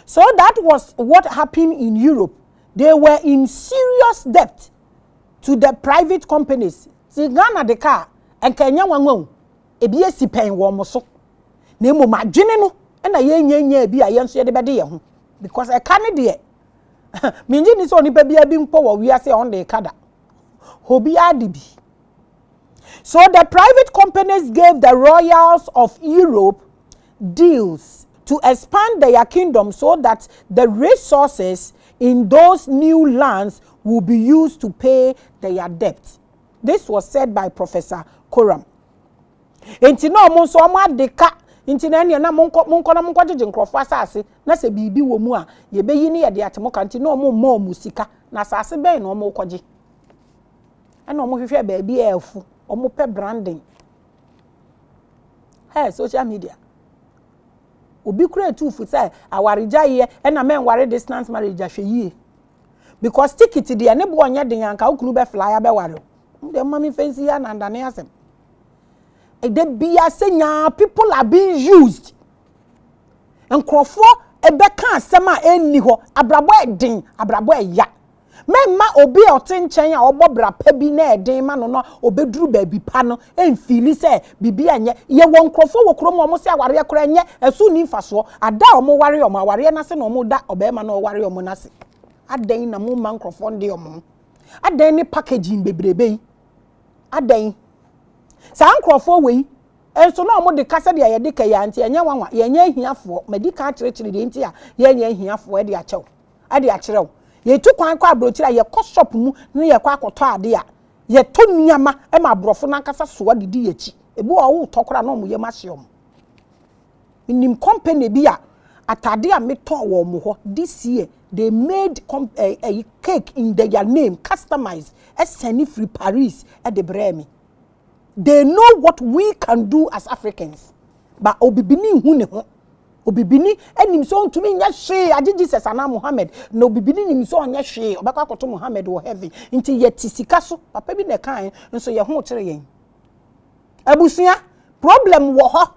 So that was what happened in Europe. They were in serious debt to the private companies. See Ghana de car and Kenya wanwo ebi esipen wo mo so. Na emo madwene no na ye bi a yenso ye de bede ye ho because e ka ne de minji ni so nipa bia bi mpo wo wi ase on de kada. Hobi adibi. So the private companies gave the royals of Europe deals to expand their kingdom so that the resources in those new lands will be used to pay their debt. This was said by Professor Koram. Enti no mo so mo adeka enti na ne na monko na monko jeje nkrofo asase na se bibi wo mu a ye beyi ne ye de atemo ka enti no mo musika na asase ben no mo koje. Ana mo hwehwe ba bi efu omo pe branding. Hey, social media. Obi kure tufu say awareja ye na men ware distance marriage ahwe yie because ticket de ne bo onye den yanka okunu be flyer be ware dem mami fancy ya na ndane asem e de bia senya people are being used enkrofo ebe ka asem a enni ho abrabo eden abrabo eya memma obi otenchen a obobra pa bi na eden ma no obeduru ba bi pa no enfili se bibi anye ye won krofo wo kromo mo se aware kora anye esu ni faso ada omo ware omo aware na se no mo da obema na ware omo na se adan na mo man krofo ndi omo adan ni packaging bebrebe adan sa krofo we enso no omo de kasa de ye de ka ya anti enye wanwa ye nya hiafo medical chire de nti a ye nya hiafo e de achew ade acherew ye tu kwan kwa abrochira ye ko shop mu na ye kwa akoto ade a ye to nuama e ma brofo na nkasa soa didi ye chi ebu o tokora na omuye ma hye om nim company bi a atade a meto wo mo ho this year they made a cake in their name customized send free Paris at the bremi. They know what we can do as Africans but obibini hu ne ho obibini enim so ntumi nya hwe age Jesus ana Muhammad na obibini nim so nya hwe obekwa akoto Muhammad wo heaven nti yeti sika so papa bi ne kan nso ye ho kire yen abusia problem wo ho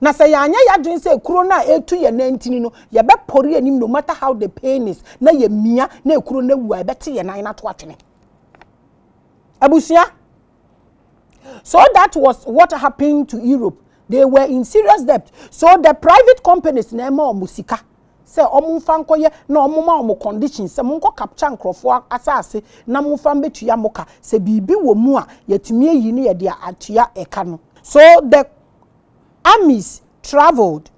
na se ya anya ya dwen se kuro na etu ye na ntini no ye be pori anim no matter how the pain is na ye mia na ekuro na wu a bete ye nan na to atwene abusia. So that was what happened to Europe. They were in serious debt. So the private companies na ema omusika say omunfa nkoye na omuma omo conditions say munko capture nkrofo asase na munfa betua moka say bibi wo mu a yetumi yi ne ye de atua eka no. So the armies traveled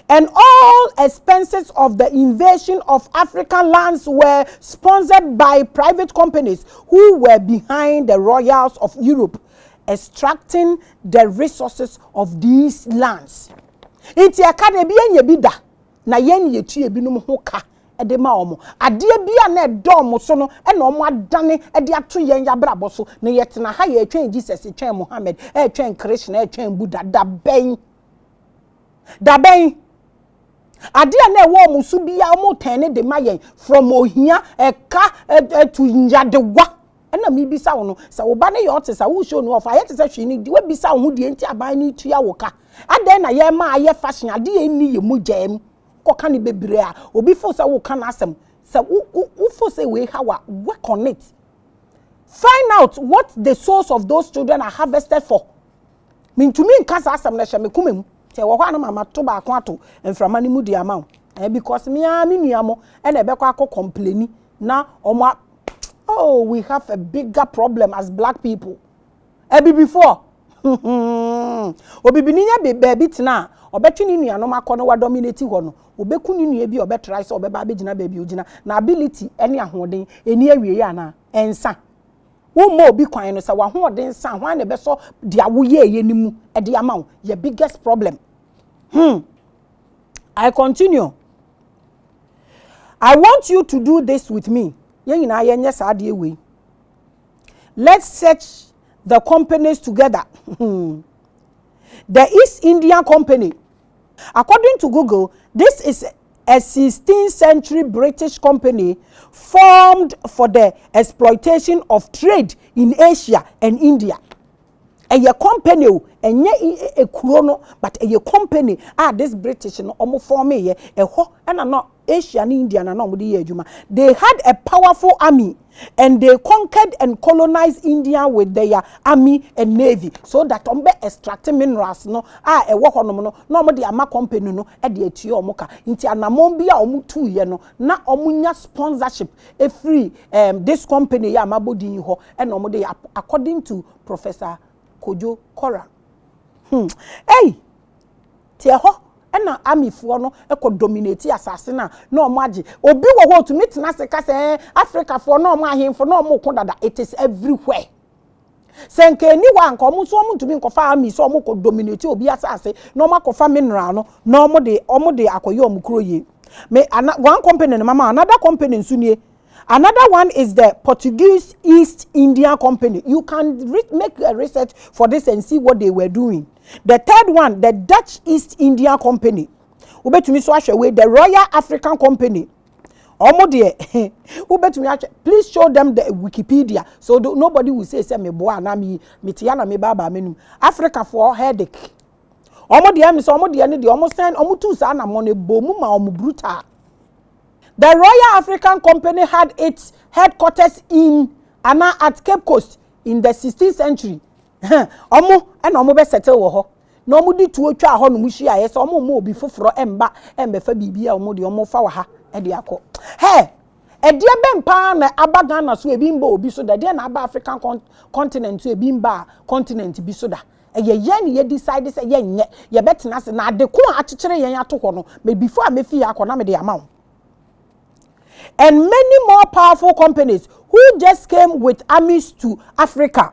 and all expenses of the invasion of African lands were sponsored by private companies who were behind the royals of Europe extracting the resources of these lands. Inti akade bi enye bi da na yen yetu ebinom ho ka e de ma omo ade bia na edom so no e na omo adane e de ato yen ya brabo so na yetena ha ye twen Jesus twen Muhammad e twen Krishna e twen Buddha da ben ade na e wo musu bia omo tene de ma yen from ohia e ka to nyadewa na mi bisa wo no sa wo ba ne yo te sa wo show no of aye te sa hwe ni di we bisa wo de enti aban ni tua wo ka ade na ye ma aye fashion ade eni ye mu jam ko ka ni bebre a obi fo sa wo ka na asem sa wo fo say we how work on it, find out what the source of those children are harvested for. Mean to me nka sa asem na hye me kumem te wo ho na mama to ba ko ato enframa ni mu di ama because me nuamo e na be kwa complaini na omo. Oh, we have a bigger problem as black people. Ebi before. Obi bininya baby tina. Obetwi ni nua no makono wa dominate ho no. Obeku ni nua bi obetry so obeba abegina baby ogina. Na ability ene ahoden eni awie ya na ensa. Wo mo obi kwan no sa wa hoden sa hwan ne be so dia wo ye nimu e dia ma wo. Your biggest problem. I continue. I want you to do this with me. Let's search the companies together. The East India Company. According to Google, this is a 16th century British company formed for the exploitation of trade in Asia and India. A company, a chrono, but a company, this British no omo form a ho and not Asia and India and no juma. They had a powerful army and they conquered and colonized India with their army and navy so that ombe extracting minerals no e wo hono no mo de ama company no e de atue omoka nti anamon bia omu tu ye no na omunya sponsorship a free this company ya amabodin ho e no mo de according to Professor Kojo Kora. Hey, tia ho ena amifo no eko dominate asase na omo age obi wo ho to meet na se ka se Africa for no omo ahemfo no omo kodada. It is everywhere. Senke ni wa nko omo so omo to be nkofa ami so omo ko dominate obi asase no omo akofa mineral no na omo de akoye omo kroye. Me one company no mama another company nsunie. Another one is the Portuguese East India Company. You can make a research for this and see what they were doing. The third one, the Dutch East India Company. The Royal African Company. Please show them the Wikipedia so nobody will say me boa na me tiana me baba menu. Africa for headache. The Royal African Company had its headquarters at Cape Coast in the 16th century. Omo be settle wo ho. No mo di tuo twa ho no mu hia ye so omo mo obi foforo embe fa bibia omo de omo fa wa ha e de akọ. Hey, e de be mpa na abaga na so ebi mba obi so da de na aba African continent so ebi mba continent bi so da. Ye ye decide say ye nye ye betena se na de ko a kekere yen atoko no me before me fi akọ na me de ama. And many more powerful companies who just came with armies to Africa,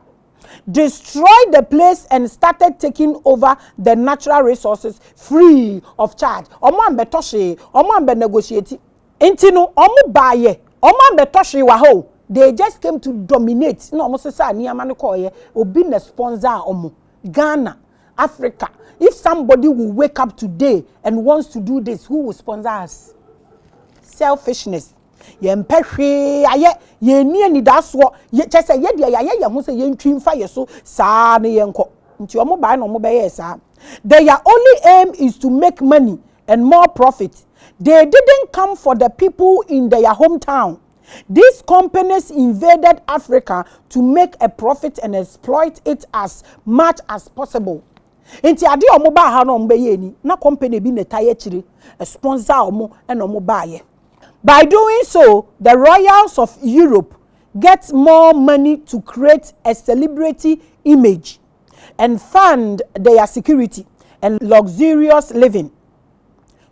destroyed the place and started taking over the natural resources free of charge. Omo ambe toshe, omo ambe negotiate. Intino omo baye, omo ambe toshe wa ho. They just came to dominate. No omo sesa ni amane ko ye obi na sponsor omo. Ghana, Africa. If somebody will wake up today and wants to do this, who will sponsor us? Selfishness. Ye mpehwe aye ye ni anidaso ye chese ye de ye ho se ye ntwimfa ye so saa ne ye nko nti omo ba na omo be ye saa. Their only aim is to make money and more profit. They didn't come for the people in their hometown. These companies invaded Africa to make a profit and exploit it as much as possible. Enti ade omo ba ha no omo be ye ni na company bi na taye chire sponsor omo and omo ba ye. By doing so, the royals of Europe get more money to create a celebrity image and fund their security and luxurious living.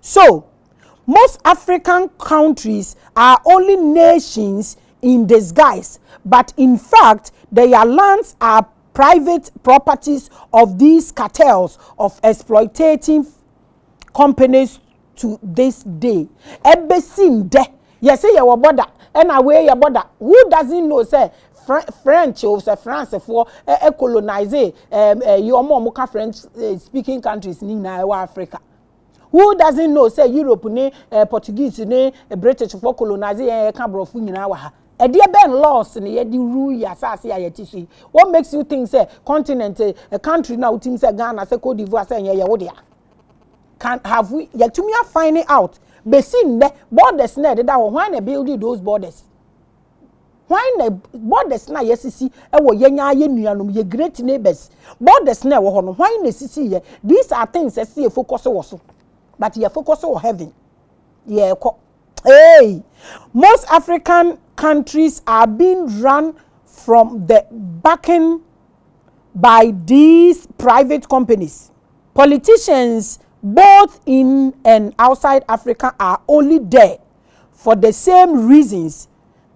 So, most African countries are only nations in disguise, but in fact, their lands are private properties of these cartels of exploitating companies to this day. Ebesin de yes say your border and away your border. Who doesn't know say French or say France for colonize your momuka French speaking countries in Africa? Who doesn't know say Europe ne Portuguese ne British for colonize Cambrofu nyina wa ha. E de ben lost ne ye di rule ya asase ayetisi. What makes you think say continent a country now team say Ghana say Cote d'Ivoire say ye wo dia? Can have we yet to me finding out besin the borders na that why they build those borders? Why the borders na yesisi e wo yenya ye nuanom ye great neighbors borders na wo ho no why na sisi ye? These are things that see focus wo so but ye focus on heaven. Yeah, hey, most African countries are being run from the backing by these private companies. Politicians both in and outside Africa are only there for the same reasons.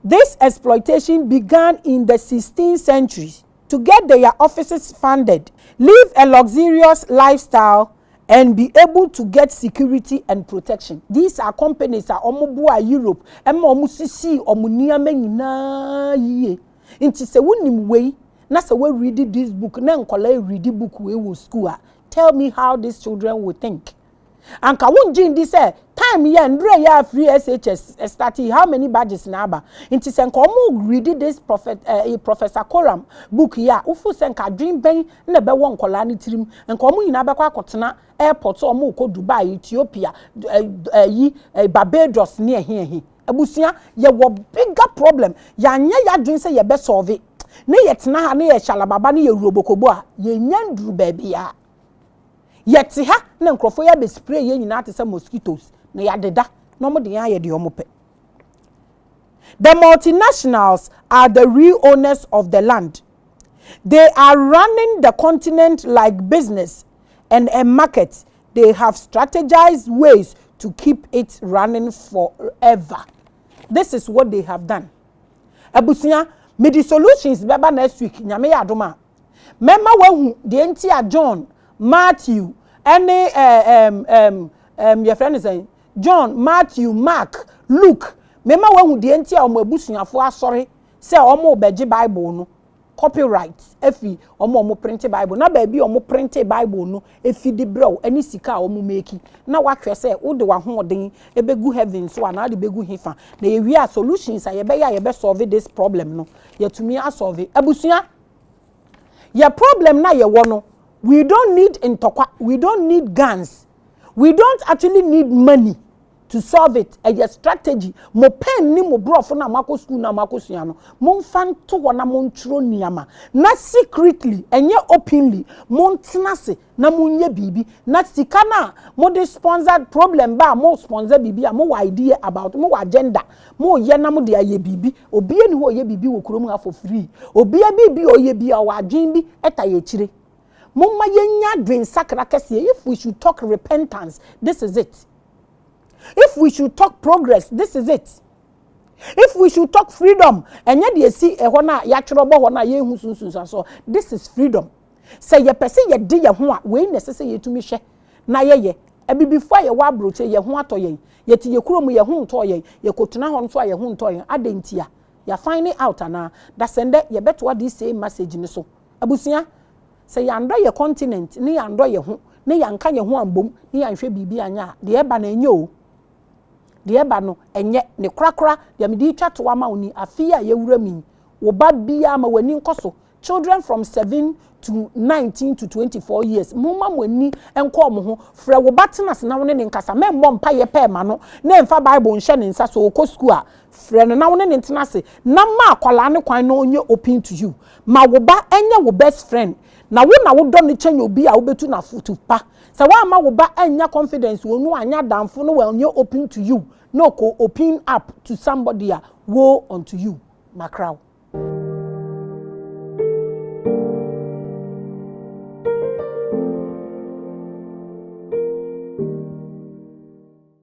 This exploitation began in the 16th century to get their offices funded, live a luxurious lifestyle, and be able to get security and protection. These are companies that omobua Europe, omusisi omuniame nyina ye. Inti se wonim we na se we read this book na nkola read book we wo school. Tell me how these children will think. Anka wonji ndi say time ye ndre ya free SHS starting how many badges na aba nti se nka omo read this professor Koram book ya ufu se nka dream ben na be won kola ni tirim nka omo nyina be kwa akotena airport omo ko Dubai Ethiopia Barbados ne ehe abusia ye wo bigger problem ya nya ya dream say ye be solve ne ye tena ha ne ye shalababa ne ye ruobokobo a ye nyanduru ba bia yeti ha na nkrofo ya be spray ye nyina ate mosquitoes na ya deda no mo de ya ye de omope. The multinationals are the real owners of the land. They are running the continent like business and a market. They have strategized ways to keep it running forever. This is what they have done. Abusia me the solutions beba next week nyame ya adoma. Mema wahu de entia John Matthew any your friend is saying John, Matthew, Mark, Luke. Mema wahu de entia omo abusuafo asori say omo beje Bible no copyright efi omo print Bible na ba bi omo print Bible no efi de bro ani sika omo make na watwe say wo de wa hoden ebegu heaven so na de begu hifa na ye wi solutions ye be solve this problem no ye tumi solve abusuya your problem na ye wo no. We don't need intokwa, we don't need guns. We don't actually need money to solve it. A strategy. Mo pen ni mo brofo na mako school na mako suano. Mo fan to wana mo ntro niyama. Na secretly, enye openly, mo ntinase na mo nye bibi. Na sikana mo de sponsored problem ba mo sponsor bibi mo idea about mo agenda. Mo ye na mo de aye bibi. Obiye ni ho ye bibi wo kurom ha for free. Obiye bibi o ye biya wa adwen bi eta ye chire. Mumma yenya dwen sakra kese. If we should talk repentance, this is it. If we should talk progress, this is it. If we should talk freedom, enye de si ehona ya chrobo hona ye hu sunsun so, this is freedom. Say ye pese ye de ye ho a we necessary ye tumi hwe na ye before ye wa broche ye ho ato ye ye ti ye kurom ye ho nto ye ye kotuna ho nto ye ho nto ye adentia ya find it out ana that send ye beto this same message ni so abusia. Say yando ye continent ni yando ye ho ni yanka ye ho ambom ni yanhwe bibi anya de eba na enye o de eba no enye ne krakra de me di twa to ama oni afia ye wura mi wo ba bia ma wani nkoso children from 7 to 19 to 24 years mumma mwani enko mo ho frɛ wo batenas na wo ne nkasa memmo mpa ye pe ma no na emfa bible nhye ne nsa so ko school a frɛ no na wo ne ntenase na ma akwala ne kwan no onye open to you ma wo ba enye wo best friend na wo do ne chenye obi a wo betu na futu pa se wa ma wo ba enya confidence wo nu anya damfo no we onye open to you no ko open up to somebody a wo unto you makraw.